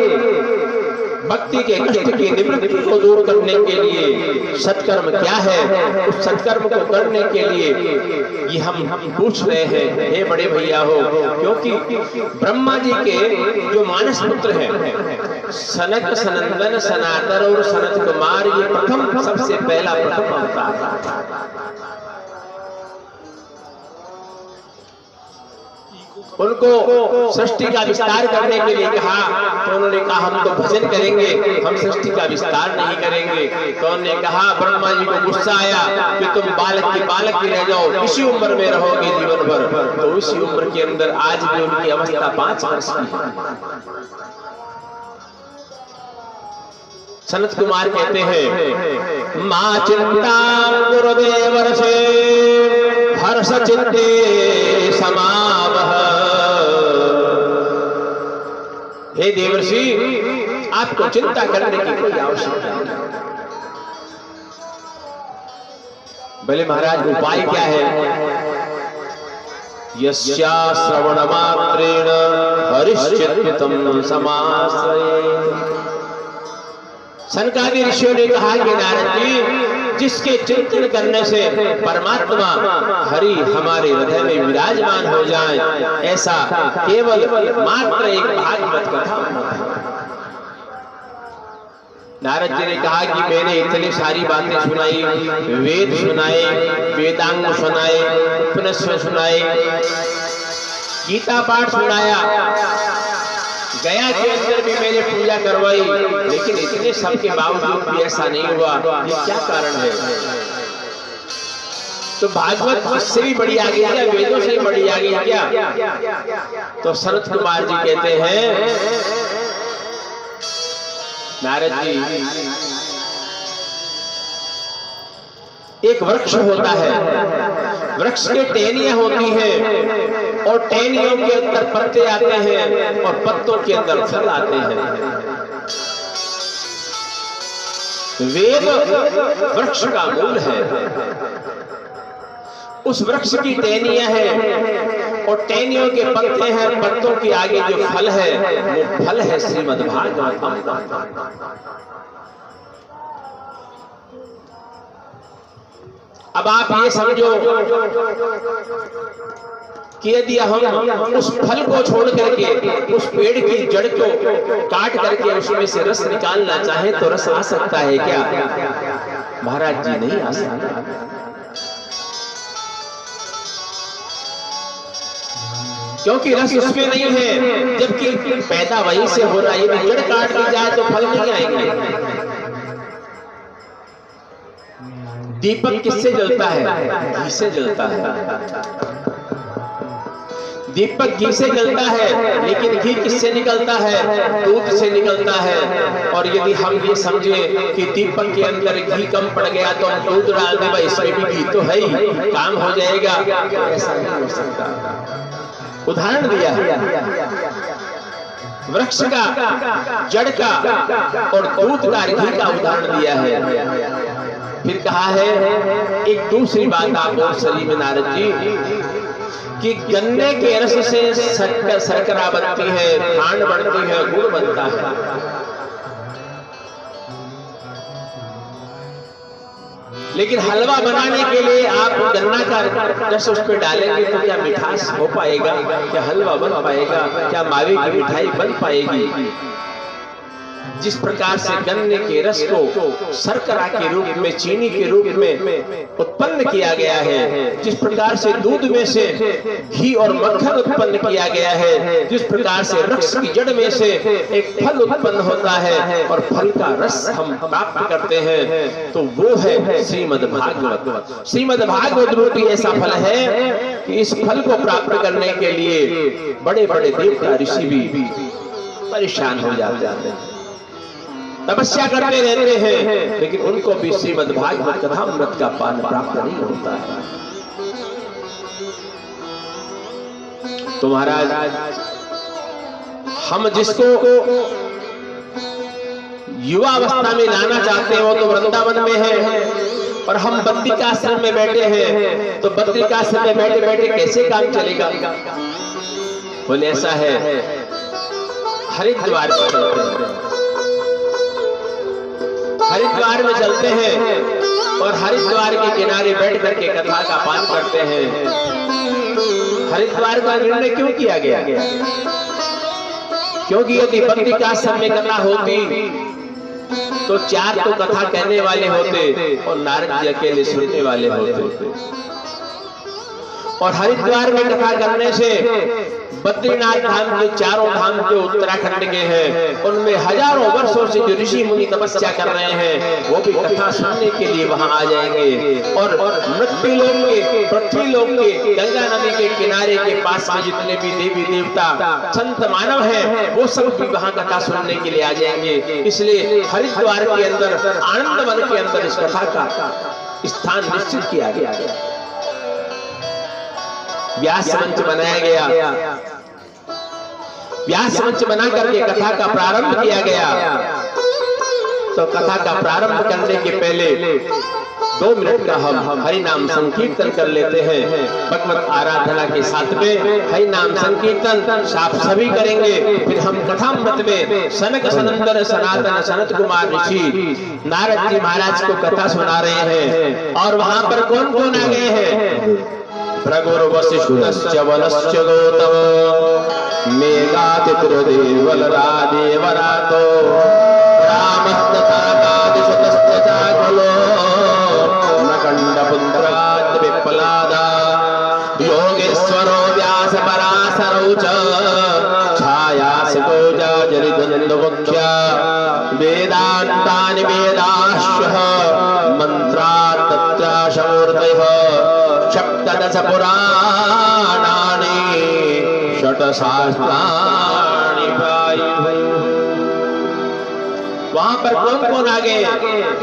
A: भक्ति के कष्ट की निवृत्ति को दूर करने के लिए सत्कर्म क्या है, उस सत्कर्म को करने के लिए ये हम पूछ रहे हैं, हे बड़े भैया हो। क्योंकि ब्रह्मा जी के जो मानस पुत्र हैं, सनक, सनंदन, सनातन और सनत कुमार, ये प्रथम सबसे पहला प्रथम अवतार। उनको सृष्टि का विस्तार करने के लिए कहा तो उन्होंने कहा हम तो भजन करेंगे, हम सृष्टि का विस्तार नहीं करेंगे। तो उन्होंने कहा, ब्रह्मा जी को गुस्सा आया कि तुम बालक ही रह जाओ, इसी उम्र में रहोगे जीवन भर। तो इसी उम्र के अंदर आज भी उनकी अवस्था 5 वर्ष की है। सनत कुमार कहते हैं, मां चिंता गुरुदेव से हर्ष चित्ते समावह। हे देवर्षि, आपको चिंता करने की कोई आवश्यकता नहीं। बोले महाराज उपाय क्या है? यस्या श्रवण मात्रेण हरिश्चित्तम समाश्रये। सनकादि ऋषियों ने कहा कि नारद जी, जिसके चिंतन करने से परमात्मा हरि हमारे हृदय में विराजमान हो जाए, ऐसा केवल मात्र एक भागवत कथा। नारद जी ने कहा कि मैंने इतनी सारी बातें सुनाई, वेद सुनाए, वेदांग सुनाए, उपनिषद सुनाए, गीता पाठ सुनाया, गया के अंदर भी मैंने पूजा करवाई, लेकिन इतने सब के बावजूद भी ऐसा नहीं हुआ। ये क्या कारण है? तो भागवत इससे भी बड़ी आ गई क्या? वेदों से भी बड़ी आ गई क्या? तो सनत कुमार जी कहते हैं, नारद जी, एक वृक्ष होता है, वृक्ष के टहनियां होती हैं और टहनियों के अंदर पत्ते आते हैं और पत्तों के अंदर फल आते हैं। वेद वृक्ष का मूल है, उस वृक्ष की टहनियां हैं और टहनियों के पत्ते हैं, पत्तों के आगे जो फल है वो फल है श्रीमद् भागवत। अब आप ये समझो कि यदि हम उस फल को छोड़ करके उस पेड़ की जड़ को काट करके उसमें से रस निकालना चाहें तो रस आ सकता है क्या? महाराज जी, नहीं आ सकता। क्योंकि रस उसमें नहीं है, जबकि पैदा वहीं से हो रहा है। यदि जड़ काट दी जाए तो फल नहीं आएंगे। दीपक किससे जलता है? घी से जलता है। दीपक घी से जलता है, लेकिन घी किससे निकलता है? दूध से निकलता है। और यदि हम ये समझें कि दीपक के अंदर घी कम पड़ गया तो हम दूध डाल दें, भाई इसमें भी घी तो है ही, काम हो जाएगा, ऐसा नहीं हो सकता। उदाहरण दिया वृक्ष का, जड़ का और दूध का, घी का उदाहरण दिया है। फिर कहा है एक दूसरी बात आप और सलीम नारद जी, कि गन्ने के रस से शर्करा बनती है, खांड बनती है, गुड़ बनता है। लेकिन हलवा बनाने के लिए आप गन्ना का रस उस पर डालेंगे तो क्या मिठास हो पाएगा? क्या हलवा बन पाएगा? क्या मावे की मिठाई बन पाएगी? जिस प्रकार से गन्ने के रस को शर्करा के रूप में, चीनी के रूप में उत्पन्न किया गया है, जिस प्रकार से दूध में से घी और मक्खन उत्पन्न किया गया है, जिस प्रकार से वृक्ष की जड़ में से एक फल उत्पन्न होता है और फल का रस हम प्राप्त करते हैं, तो वो है श्रीमद् भागवत। श्रीमद् भागवत रूपी ऐसा फल है कि इस फल को प्राप्त करने के लिए बड़े बड़े देवता ऋषि भी परेशान हो जाते हैं, तपस्या करते रहते हैं, लेकिन उनको भी श्रीमद् भागवत कथामृत का पान प्राप्त नहीं होता है। तो महाराज, हम जिसको युवा अवस्था में लाना चाहते हैं वो तो वृंदावन में है, और हम बद्रिकाश्रम में बैठे हैं, तो बद्रिकाश्रम में बैठे बैठे कैसे काम चलेगा? बोले ऐसा है, हरिद्वार में चलते हैं, हरिद्वार में चलते हैं और हरिद्वार के किनारे बैठ करके कथा का पान करते हैं। हरिद्वार का निर्णय क्यों किया गया? क्योंकि यदि बद्रिकाश्रम में कथा होती तो 4 तो कथा कहने वाले होते और नारद जी अकेले सुनने वाले होते। और हरिद्वार में कथा करने से बद्रीनाथ धाम के चारों धाम जो उत्तराखंड के हैं, उनमें हजारों वर्षों से जो ऋषि मुनि तपस्या कर रहे हैं, वो भी कथा सुनने के लिए वहां आ जाएंगे। और मृत्यु लोक के, पृथ्वी लोक के, गंगा नदी के किनारे के पास में जितने भी देवी देवता, संत मानव हैं, वो सब भी वहां कथा सुनने के लिए आ जाएंगे। इसलिए हरिद्वार के अंदर, आनंद वन के अंदर इस कथा का स्थान निश्चित किया गया। व्यास मंच बनाया गया, व्यास मंच बना करके कथा का प्रारंभ किया गया। तो कथा का प्रारंभ करने के पहले 2 मिनट का हम हरि नाम संकीर्तन कर लेते हैं। भगवत आराधना के साथ में हरि नाम संकीर्तन आप सभी करेंगे। फिर हम कथामृत में सनक सनंदन सनातन सनत कुमार ऋषि नारद जी महाराज को कथा सुना रहे हैं। और वहां पर कौन कौन आ गए हैं? प्रगुर्वशिष्ठश्च वनश्च गौतम मेघातिथिर्देवलरादेवरातो रामस्तथा च छाया सकोजा जरिद्वन्द्वमुख्या वेदान्तानि वेदाश्वः मन्त्रात्तत्राशमूर्तयः सप्तदश पुराणानि षट्शास्त्राणि वहां पर कौन आ गए?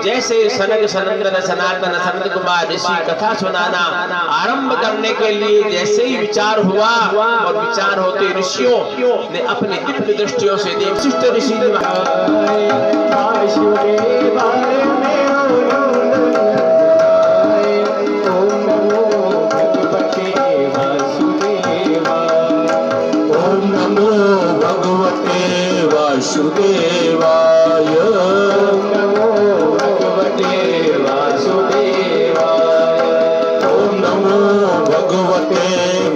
A: जैसे सनक सनंदन सनातन संत कुमार ऋषि कथा सुनाना आरंभ करने के लिए जैसे ही विचार हुआ और विचार होते ऋषियों ने अपनी दिव्य दृष्टियों से देख शिष्ट ऋषि
D: वासुदेवाय नमो भगवते वासुदेवाय ओम नमो भगवते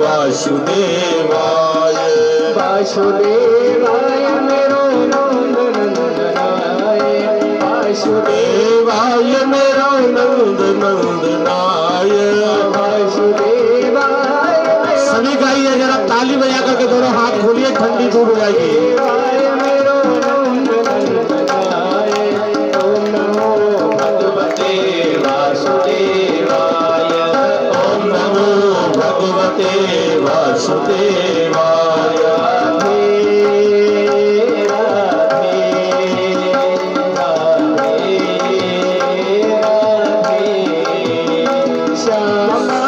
D: वासुदेवाय
B: वासुदेवाय मेरो नंदनाय
D: वासुदेवाय मेरो नंद नंदनाय
B: वासुदेवाय
D: सभी गाइए जरा ताली बजा करके दोनों हाथ खोलिए ठंडी दूर हो जाएगी वासुदेवाय श्यामा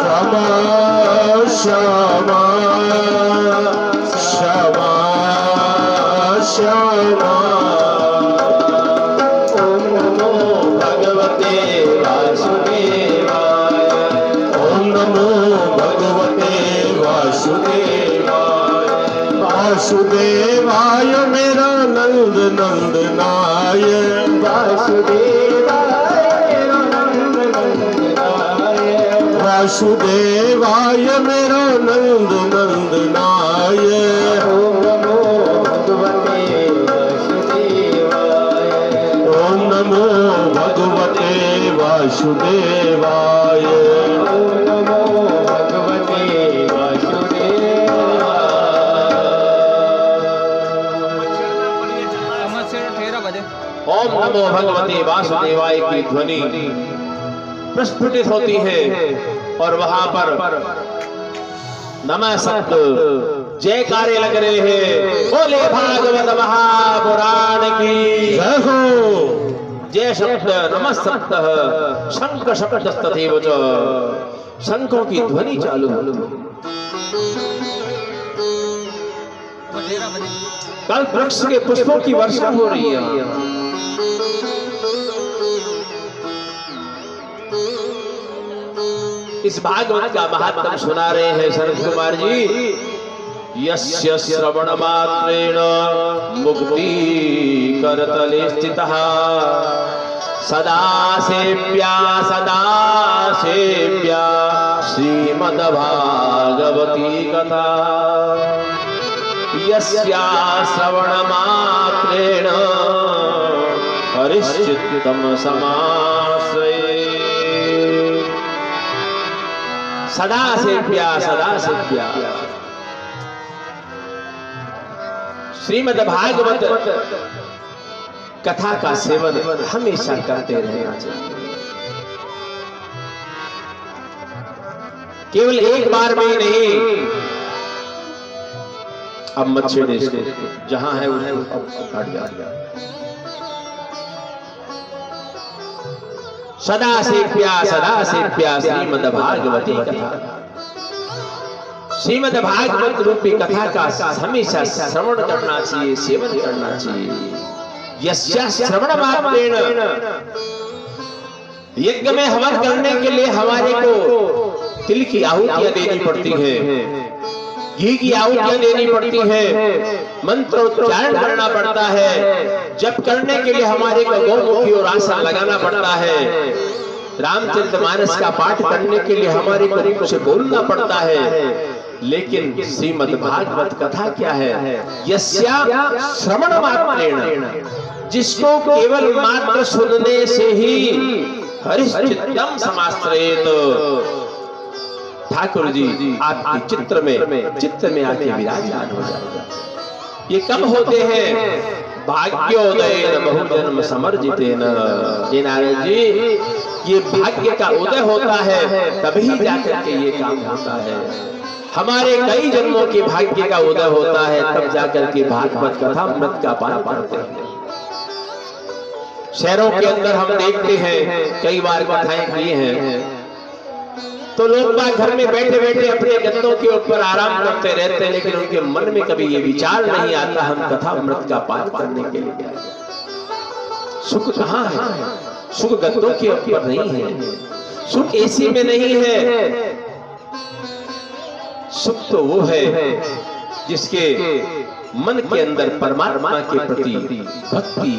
D: श्यामा श्यामा श्यामा ओम नमो भगवते वासुदेवाय ओम नमो भगवते वासुदेवाय वासुदेवाय मेरा नंद नंदनाय
B: वासुदेवाय मेरो नंदनाय
D: वासुदेवाय मेरा नंद नंदनाय
B: ओम नमो भगवते वासुदेवाय
D: ओम नमो भगवते वासुदेवाय
B: ओम नमो भगवते
A: ओम नमो भगवते वासुदेवाय की ध्वनि प्रस्फुटित होती है और वहां पर नमः शब्द जयकारे लग रहे हैं। बोले भागवत महापुराण की
D: जय हो।
A: जय शब्द नमः शब्द शंख शब्द तथैव च शंखों की ध्वनि चालू है। कल वृक्ष के पुष्पों की वर्षा हो रही है। इस भागवत का महात्म सुना रहे हैं शरद कुमार जी। यस्य श्रवण मात्रेण मुक्ति करतले स्थितः सदा सेव्या श्रीमद्भागवती कथा। यस्या श्रवण मात्रेण हरिश्चित्तम समाश्रये। सदा सेव्या श्रीमद् भागवत कथा का सेवन हमेशा करते रहना चाहिए। केवल एक बार में ही नहीं। अब मत छेड़े इसको, जहां है उन्हें हट जा। सदा सेव्या श्रीमद् भागवती कथा। श्रीमद् भागवत रूपी कथा का हमेशा श्रवण करना चाहिए, सेवन करना चाहिए। यस्या श्रवण मात्रेण, यज्ञ में हवन करने के लिए हमारे को तिल की आहुतियां देनी पड़ती है, घी की आहुतियां देनी पड़ती है, मंत्रोच्चारण करना पड़ता है, जप करने के लिए हमारे को गौमुखी और आसन लगाना पड़ता है, रामचरितमानस का पाठ करने के लिए हमारे को कुछ बोलना पड़ता है। लेकिन श्रीमद् भागवत कथा क्या है? यस्या श्रवण मात्रेण, जिसको केवल मात्र सुनने से ही हरिश्चित्तम समाश्रयेत, ठाकुर जी आपके चित्र में आके विराजमान हो जाएगा। ये कब होते हैं? भाग्योदय बहुजन्म समर्जितेन। ये नारद जी, ये भाग्य का उदय होता है, तभी जाकर के ये काम होता है। हमारे कई जन्मों के भाग्य का उदय होता है, तब जाकर के भागवत कथा अमृत का पान करते हैं। शहरों के अंदर हम देखते हैं, कई बार कथाएं की हैं, तो लोग बाग घर में बैठे बैठे अपने गद्दों के ऊपर आराम करते रहते हैं, लेकिन उनके मन में कभी ये विचार नहीं आता हम कथा अमृत का पान करने के लिए। सुख कहाँ है? सुख गद्दों के ऊपर नहीं है, सुख एसी में नहीं है। सुख तो वो है जिसके मन के अंदर परमात्मा के प्रति भक्ति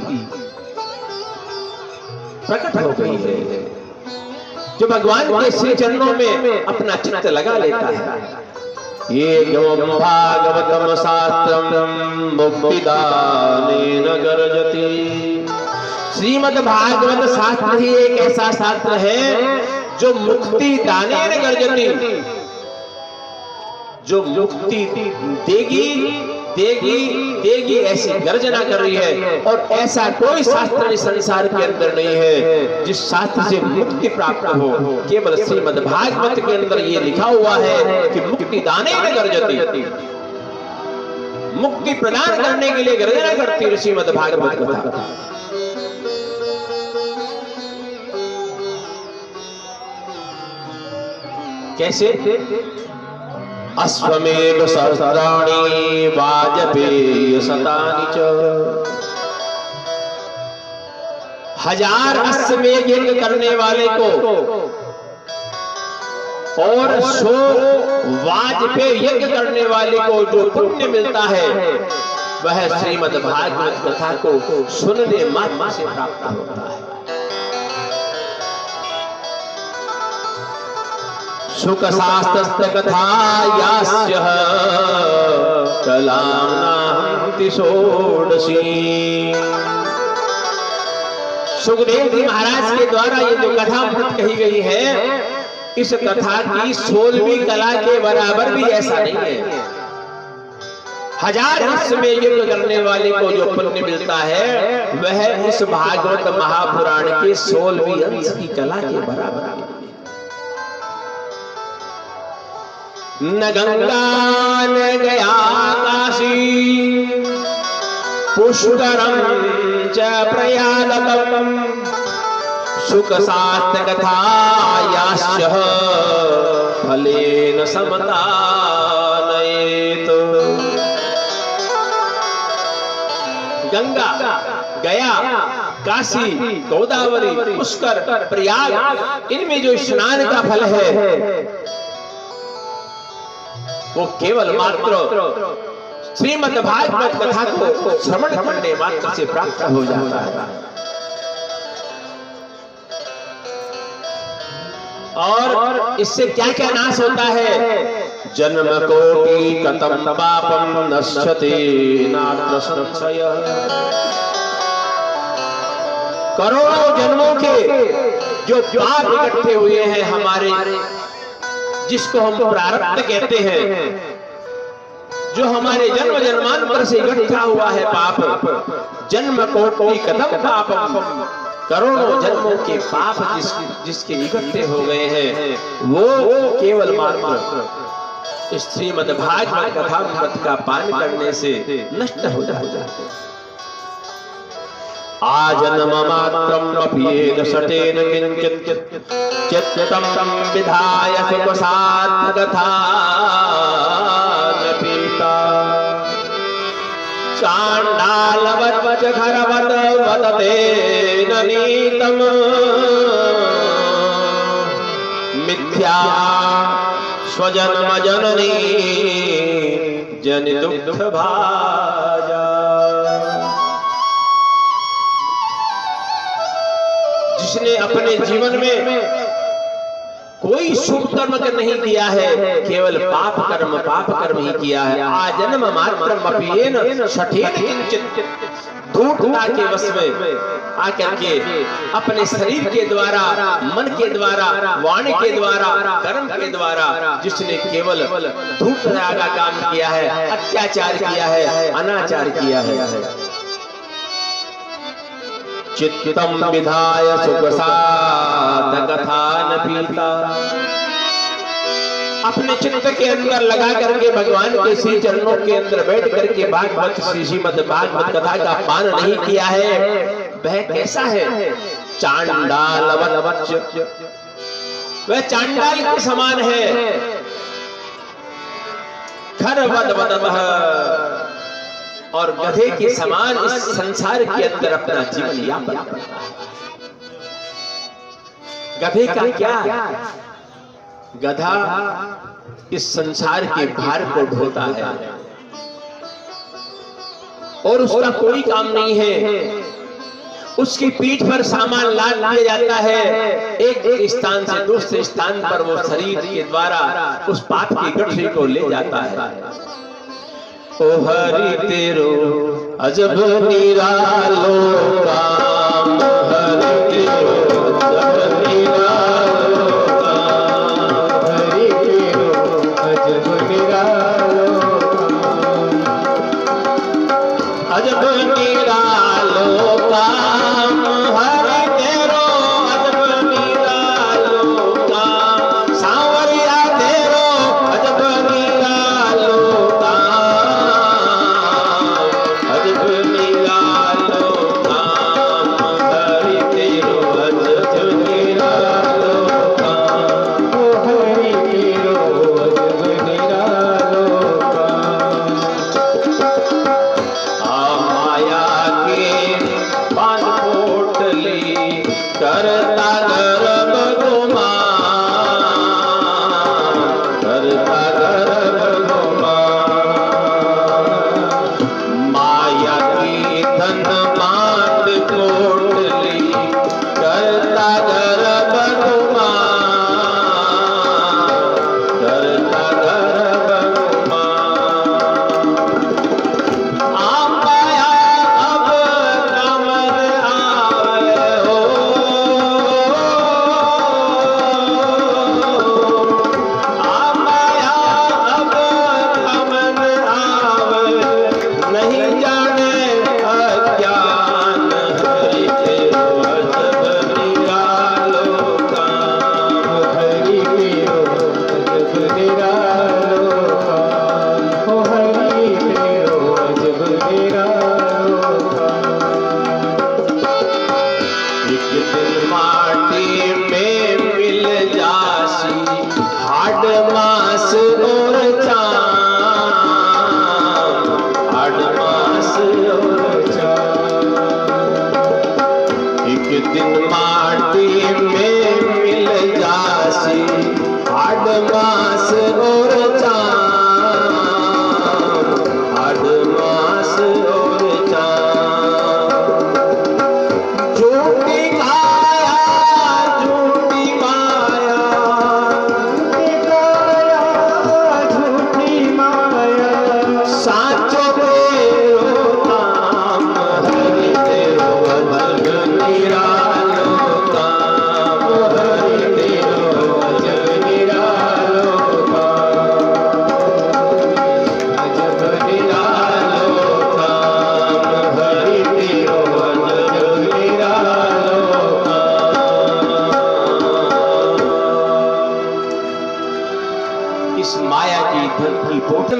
A: प्रकट हो गई है, जो भगवान के श्री चरणों में अपना चित्त लगा लेता है। ये भागवतम शास्त्रम मुक्तिदानेन गर्जति। श्रीमद् भागवत शास्त्र ही एक ऐसा शास्त्र है जो मुक्ति दानेन गर्जति, जो मुक्ति देगी ऐसी गर्जना कर रही है। और ऐसा कोई शास्त्र इस संसार के अंदर नहीं है जिस शास्त्र से मुक्ति प्राप्त हो। केवल श्रीमद् भागवत के अंदर ये लिखा हुआ है कि मुक्ति दाने में गर्जति, मुक्ति प्रदान करने के लिए गर्जना करती है श्रीमद् भागवत कथा। कैसे? अश्वमेध सहस्राणि वाजपेय शतानि च। 1000 अश्वमेध यज्ञ करने वाले को और 100 वाजपेय यज्ञ करने वाले को जो पुण्य मिलता है, वह श्रीमद् भागवत कथा को सुनने मात्र से प्राप्त होता है। सुख शास्त्र कथा यास्यः कलाम्नाहंति षोडशी। सुखदेव जी महाराज के द्वारा ये जो कथा अमृत कही गई है, इस कथा की 16वीं कला के बराबर भी ऐसा नहीं है। 1000 इसमें यज्ञ करने वाले को जो पुण्य मिलता है, वह इस भागवत महापुराण के 16वीं अंश की कला के बराबर है। न गंगा न गया काशी पुष्करम च प्रयागम सुख शास्त्र कथा यास्यः फलेन समतानयेत। गंगा, गया, काशी, गोदावरी, पुष्कर, प्रयाग, इनमें जो स्नान का फल है वो केवल मात्र श्रीमद् भागवत कथा को श्रवण करने मात्र से प्राप्त हो जाता है। और इससे क्या क्या नाश होता है? जन्म कोटि कतम पापम नश्यते नात्र संशयः। करोड़ों जन्मों के जो पाप इकट्ठे हुए हैं हमारे, जिसको हम प्रारब्ध कहते हैं, जो हमारे जन्म जन्मांतर से इकट्ठा हुआ है पाप, जन्म कोटि कथम पापम, करोड़ों जन्मों के पाप जिसके इकट्ठे हो गए हैं, वो केवल मात्र श्रीमद् भागवत कथा का पान करने से नष्ट हो जाता है। आजन्म मात्रम अप्येन सटेन किंचित् चित्तं विधाय सुखसात् कथा न पीता। चांडालवत् खरवत् वदते न नीतम् मिथ्या स्वजन्म जननी जनि दुःख भाजा। जिसने अपने जीवन में कोई शुभ कर्म कर नहीं किया है, केवल पाप कर्म ही किया है। आजन्म मात्रम अपियेन शठेन किंचित, धूर्तता के वश में आकर के अपने शरीर के द्वारा, मन के द्वारा, वाणी के द्वारा, कर्म के द्वारा जिसने केवल धूर्तता का काम किया है, अत्याचार किया है, अनाचार किया है। चित्तम विधाय सुखसात कथान पीता, अपने चित्त के अंदर लगा करके भगवान के श्री चरणों के अंदर बैठ करके भागवत श्रीमद् भागवत कथा का पान नहीं किया है, वह कैसा है? चांडालवत्, वह चांडाल के समान है। खरवद्वदः, और गधे के समान इस संसार के अंदर अपना जीवन यापन करता है। गधे का क्या? गधा इस संसार के भार को ढोता है और उसका कोई काम नहीं है। उसकी पीठ पर सामान लाद दिया जाता है, एक स्थान से दूसरे स्थान पर वो शरीर के द्वारा उस पाप की गठरी को ले जाता है। ओ हरि तेरो अजब निरालो काम, हरि तेरो अजब निरालो काम, हरि तेरो अजब निरालो काम, अजब निरालो काम, हरि तेरो अजब निरालो काम, सांवरिया तेरो अजब निरालो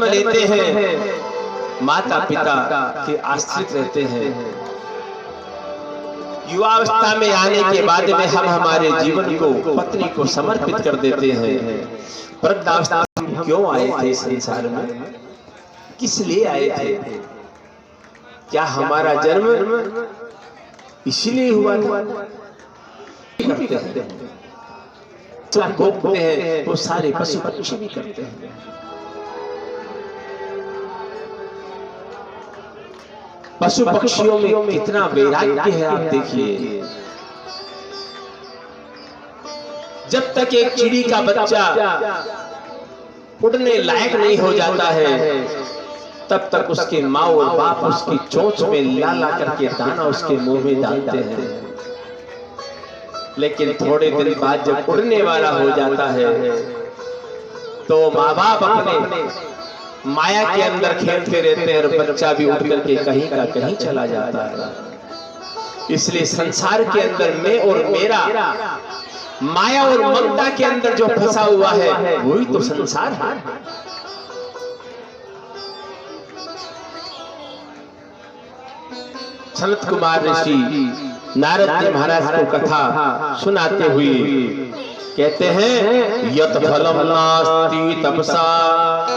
A: लेते हैं, माता पिता के आश्रित रहते हैं। युवावस्था में आने के बाद में हम हमारे जीवन को पत्नी को समर्पित कर देते हैं। वृद्धावस्था में क्यों आए थे संसार में? किस लिए आए थे? क्या हमारा जन्म इसीलिए हुआ था? करते हैं वो सारे पशु पक्षी भी करते हैं। पशु पक्षियों में कितना वैराग्य है, आप देखिए। जब तक एक चिड़ी का बच्चा उड़ने लायक नहीं हो जाता है तब तक उसके माँ और बाप उसकी चोंच में ला ला करके दाना उसके मुंह में डालते हैं। लेकिन थोड़े दिन बाद जब उड़ने वाला हो जाता है तो माँ बाप अपने माया के अंदर खेलते रहते हैं और बच्चा भी उड़ करके कहीं का कहीं चला जाता है। इसलिए संसार के अंदर मैं और मेरा माया और ममता के अंदर जो फंसा हुआ है वही तो संसार है। सनत कुमार ऋषि नारद जी महाराज को कथा सुनाते हुए कहते हैं यत फलम नास्ति तपसा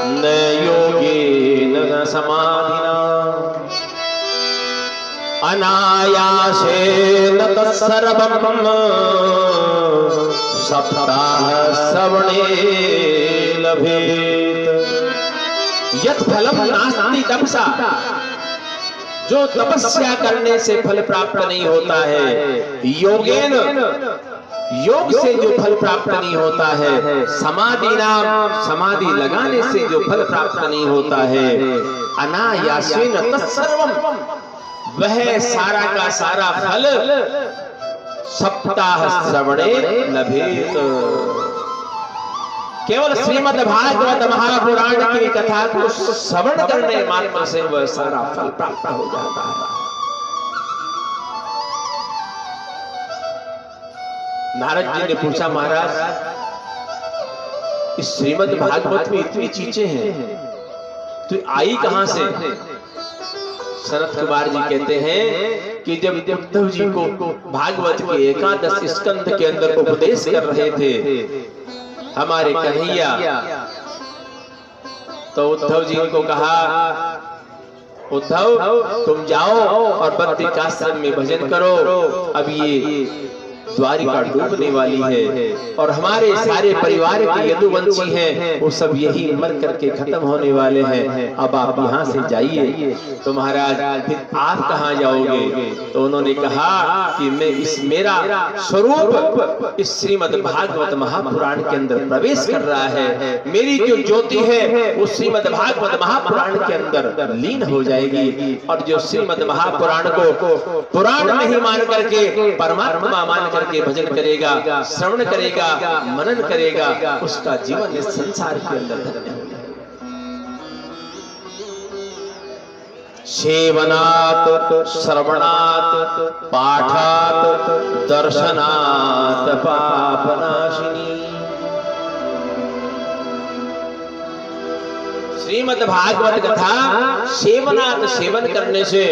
A: न योगेन न समाधिना अनायासेन तत्सर्वं सप्ताह श्रवणे लभेत। यत फलम नास्ति तपसा, जो तपस्या करने से फल प्राप्त नहीं होता है, योगेन योग से जो फल प्राप्त नहीं होता है, समाधि नाम समाधि लगाने से जो फल प्राप्त नहीं होता है, अनायासेन तत्सर्वम वह सारा का सारा फल सप्ताह श्रवणे लभेत। केवल श्रीमद् भागवत महापुराण की कथा को श्रवण करने मात्र से वह सारा फल प्राप्त हो जाता है। नारद जी ने पूछा महाराज इस श्रीमद् भागवत में इतनी चीजें हैं तो आई कहां से? सनत कुमार जी कहते हैं कि जब उद्धव जी को भागवत के एकादश स्कंध के अंदर उपदेश कर रहे थे हमारे कन्हैया, तो उद्धव जी को कहा उद्धव तुम जाओ और बद्रिकाश्रम में भजन करो, अब ये द्वारिका डूबने वाली है और हमारे सारे परिवार के यदुवंशी हैं वो सब यही मर करके खत्म होने वाले हैं, अब आप यहाँ से जाइए। तो महाराज फिर आप कहाँ जाओगे? तो उन्होंने कहा कि मैं इस मेरा स्वरूप इस श्रीमद् भागवत महापुराण के अंदर प्रवेश कर रहा है, मेरी जो ज्योति है वो श्रीमद् भागवत महापुराण के अंदर लीन हो जाएगी और जो श्रीमद् महापुराण को पुराण नहीं मान करके परमात्मा मान करके भजन करेगा, श्रवण करेगा, मनन करेगा, उसका जीवन इस संसार के अंदर धन्य हो जाएगा। सेवनात् श्रवणात् पाठात् दर्शनात् पापनाशिनी। श्रीमद् भागवत कथा सेवनात् सेवन करने से,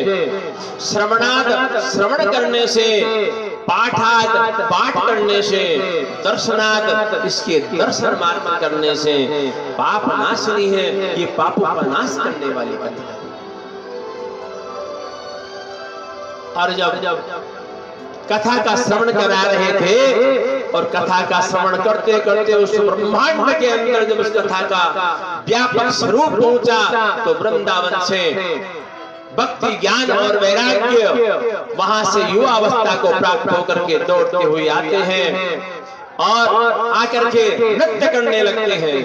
A: श्रवणात् श्रवण करने से, पाठात् पाठ करने से, दर्शनात् इसके दर्शन मात्र करने से पाप नाशनी है। ये पापों का नाश करने वाली कथा है। और जब कथा का श्रवण करा रहे थे और कथा का श्रवण करते करते उस ब्रह्मांड के अंदर जब उस कथा का व्यापक स्वरूप पहुंचा तो वृंदावन से भक्ति ज्ञान और वैराग्य वहां से युवा अवस्था को प्राप्त होकर के दौड़ते हुए आते हैं और आकर के नृत्य करने लगते हैं।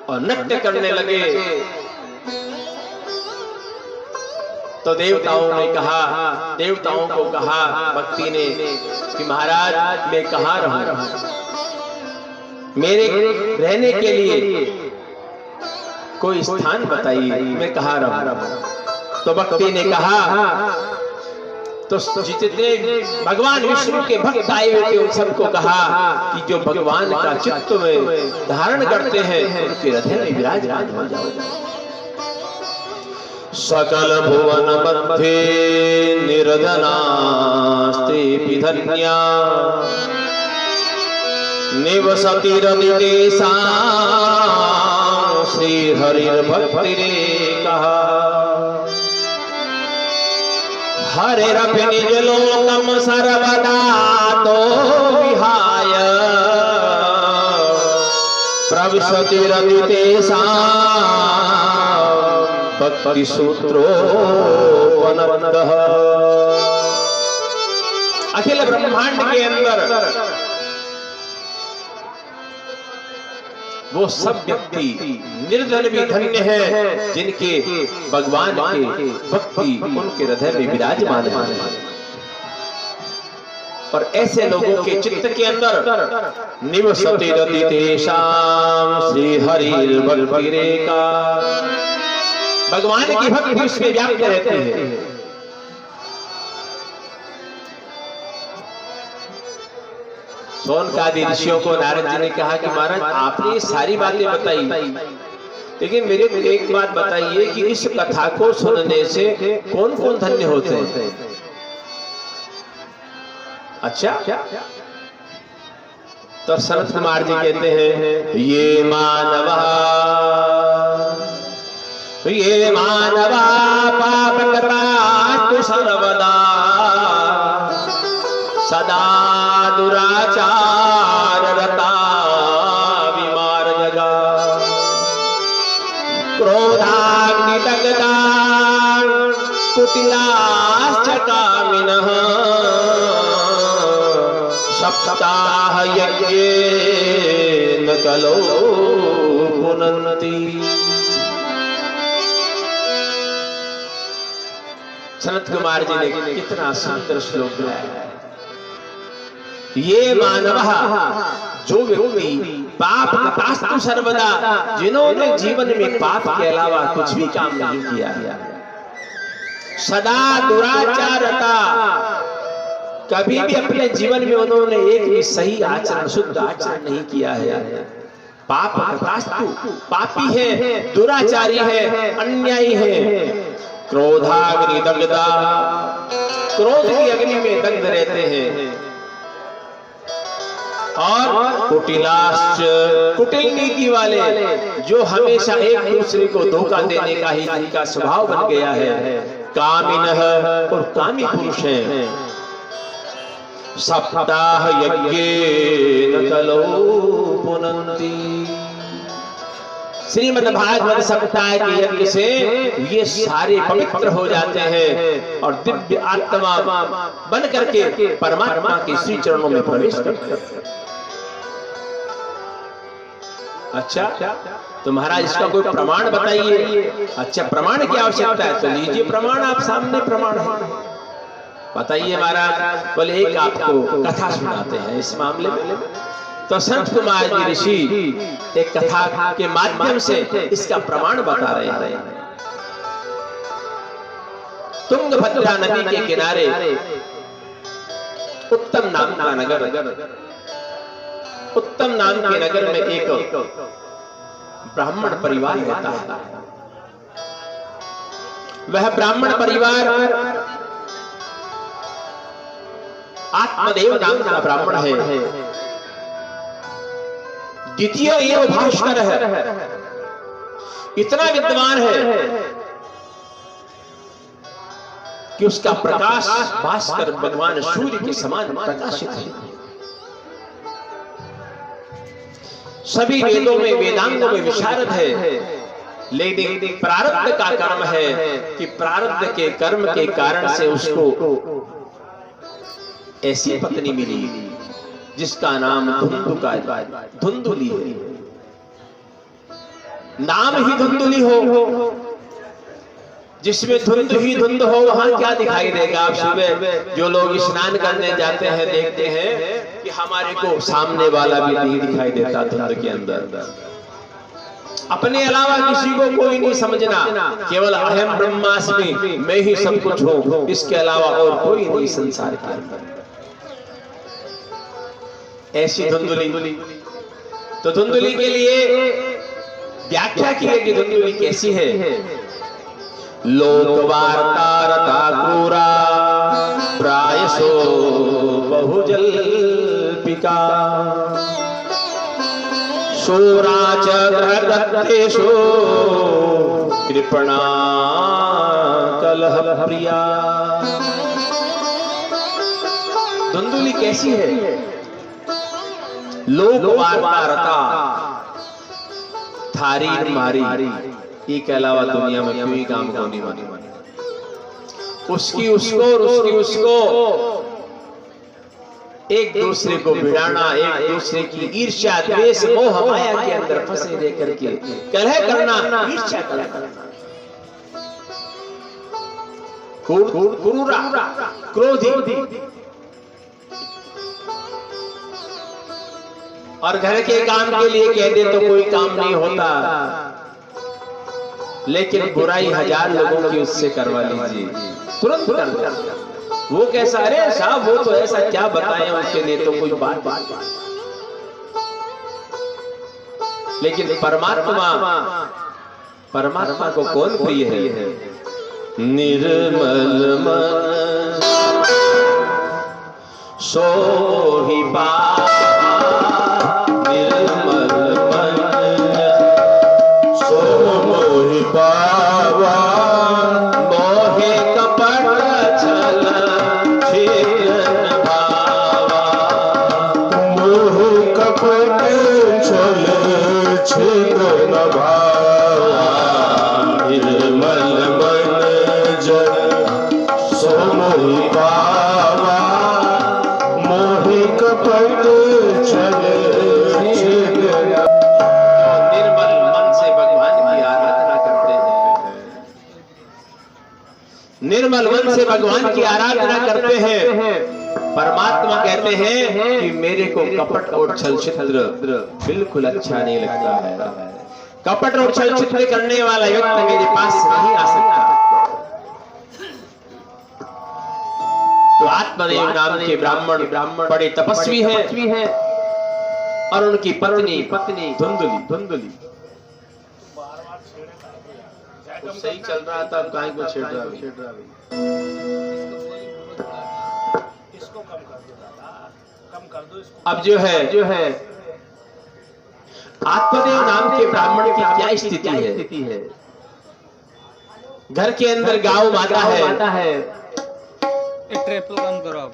A: और नृत्य करने लगे तो देवताओं को कहा भक्ति ने कि महाराज मैं कहाँ रहूं, मेरे रहने के लिए कोई स्थान बताइए, मैं कहाँ रहूं। तो भक्ति ने कहा, तो जितने भगवान विष्णु के भक्त आए हुए थे उन सबको कहा कि जो भगवान का चित्त में धारण करते हैं उनके हृदय में विराजमान हो जाओ। सकल भुवन मध्ये निर्धनास्ते विधन्या निवसतिरनिदेशा श्री हरिर्भक्तिरेकः हरिरपि निजलोकं सर्वदा तो विहाय प्रविशतिरनिदेशा भक्ति सूत्रोपनबद्धः। अखिल ब्रह्मांड के अंदर वो सब व्यक्ति निर्धन भी धन्य है जिनके भगवान के भक्ति उनके हृदय में विराजमान है। और ऐसे लोगों के चित्त के अंदर निवसति रति तेषां श्री हरि भक्तिरेका, भगवान की भक्ति उसमें व्याप्त रहती है। सोनकादि ऋषियों को नारद जी ने कहा कि महाराज आपने ये सारी बातें बताई, लेकिन मेरे को एक बात बताइए कि इस कथा को सुनने से कौन कौन धन्य होते हैं? अच्छा, तो सनत कुमार जी कहते हैं ये मानवा पाप कृता सर्वदा सदा दुराचार रता विमार्जगा क्रोधाग्नि दग्धा कुटिलाश्च कामिनः सप्ताह यज्ञेन कलो पुनन्ति। सनत कुमार जी ने कितना सुंदर श्लोक गाया। ये मानवः, जो व्यक्ति पाप कृतास्तु सर्वदा, जिन्होंने जीवन में पाप के अलावा कुछ भी काम नहीं किया, सदा दुराचारता, कभी भी अपने जीवन में उन्होंने एक भी सही आचरण शुद्ध आचरण नहीं किया है, पाप कृतास्तु, पापी है, दुराचारी है, अन्यायी है, क्रोधाग्नि दग्धा, क्रोध की अग्नि में दग्ध रहते हैं, और कुटिलाश्च, कुटिल नीति वाले, जो हमेशा एक दूसरे को धोखा देने का ही जिनका स्वभाव बन गया है, कामिनः, और कामी पुरुष हैं, सप्ताह यज्ञेन कलो पुनन्ति। श्रीमद् भागवत सप्ताह के यज्ञ से ये सारे पवित्र हो जाते हैं और दिव्य आत्मा बन करके परमात्मा के श्री चरणों में प्रवेश करते हैं। अच्छा, तो महाराज इसका कोई प्रमाण बताइए। अच्छा, प्रमाण की आवश्यकता है तो लीजिए प्रमाण, आप सामने प्रमाण है, बताइए महाराज। बोले एक आपको कथा सुनाते हैं इस मामले में। तो संत कुमार जी ऋषि एक कथा के माध्यम से इसका प्रमाण बता रहे हैं। तुंगभद्रा नदी के किनारे उत्तम नाम का नगर, उत्तम नाम के नगर में एक ब्राह्मण परिवार रहता है। वह ब्राह्मण परिवार आत्मदेव नाम का ब्राह्मण है, द्वितीय एव भास्कर है, इतना विद्वान है कि उसका प्रकाश भास्कर भगवान सूर्य के समान प्रकाशित है। सभी वेदों में वेदांगों में विशारद है, लेकिन प्रारब्ध का कर्म है कि प्रारब्ध के कर्म के कारण से उसको ऐसी पत्नी मिली जिसका नाम धुंधुली है। नाम ही धुंधुली हो, जिसमें धुंध ही धुंध हो, वहां क्या दिखाई देगा? आप सुबह जो लोग स्नान करने जाते हैं देखते हैं कि हमारे को सामने वाला भी नहीं दिखाई देता धुंध के अंदर। अपने अलावा किसी को कोई नहीं समझना, केवल अहम ब्रह्मास्मि, मैं ही सब कुछ हूं, इसके अलावा और कोई नहीं संसार के अंदर। ऐसी धुंधुली, तो धुंधुली के लिए व्याख्या की है कि धुंधुली कैसी है। लोकवार्तारता क्रूरा प्रायसो बहुजल्पिका शूराच ग्रहदत्तेषु कृपणा कलह प्रिया। धुंधुली कैसी है? लोकवार्तारता, थारी मारी, के अलावा दुनिया में कोई काम को नहीं बनी। उसकी उसको और उसकी उसको एक दूसरे को भिड़ाना, एक दूसरे की ईर्ष्या द्वेष मोह माया के अंदर फंसे रह करके कलह करना, ईर्ष्या करना, क्रूरा, क्रोधी, और घर के काम के लिए कह दे तो कोई काम नहीं होता, लेकिन बुराई 1000 लोगों की उससे करवा लीजिए, तुरंत कर दो। वो कैसा, अरे साहब वो तो ऐसा, क्या बताएं उसके लिए तो कोई बात। लेकिन परमात्मा को कौन प्रिय है? निर्मल मन सोहि पावा, निर्मल मन सो मोहि पावा, मोहे कपट छल छिन्न भावा,
B: मोह कपट छल छिन्न भावा, निर्मल मन जन सो मोहि पावा, मोह कपट छल छिन्न।
A: निर्मल मन से भगवान की आराधना करते हैं, निर्मल मन से भगवान की आराधना करते हैं। परमात्मा कहते हैं कि मेरे को कपट और छल छिद्र बिल्कुल अच्छा नहीं लगता है। कपट और छल छिद्र करने वाला व्यक्ति मेरे पास नहीं आ सकता। तो आत्मदेव नाम के ब्राह्मण बड़े तपस्वी हैं और उनकी पत्नी धुंधली सही चल रहा था, अब काहे को छेड़ रहा है? अब जो है आत्मदेव नाम के ब्राह्मण की क्या स्थिति है? घर के अंदर गाँव माता है,
C: एक ट्रिपल कम करो आप।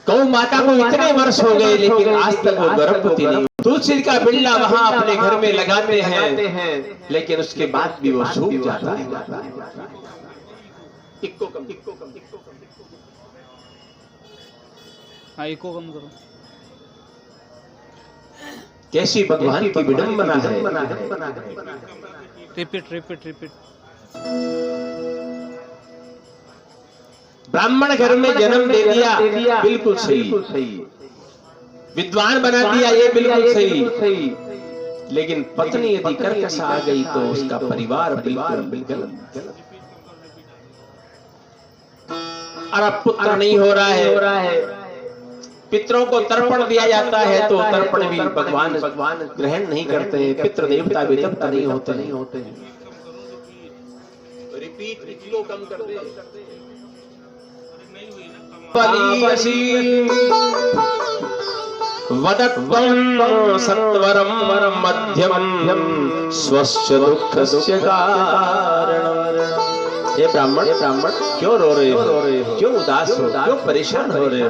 A: गौ माता को इतने वर्ष हो गए लेकिन आज तक वो गर्भवती नहीं। तुलसी का बिल्ला वहां अपने घर में लगाते हैं लेकिन उसके बाद भी वो सूख जाता है।
C: हाँ, इको कम करो।
A: कैसी भगवान की विडंबना है।
C: रिपीट।
A: ब्राह्मण घर में जन्म दे दिया, बिल्कुल सही। विद्वान बना दिया, ये बिल्कुल सही। लेकिन पत्नी यदि कर्कश आ गई तो उसका परिवार बिल्कुल गलत। और अब पुत्र नहीं हो रहा है, पितरों को तर्पण दिया जाता है तो तर्पण भी भगवान ग्रहण नहीं करते हैं, पितृ देवता भी तब नहीं होते हैं। रिपीट लो, कम कर दे। वदत्वं सत्वरं मध्यमं स्वस्य दुःखस्य कारणम्। हे ब्राह्मण क्यों रो रहे हो? क्यों उदास हो? क्यों परेशान हो रहे हो?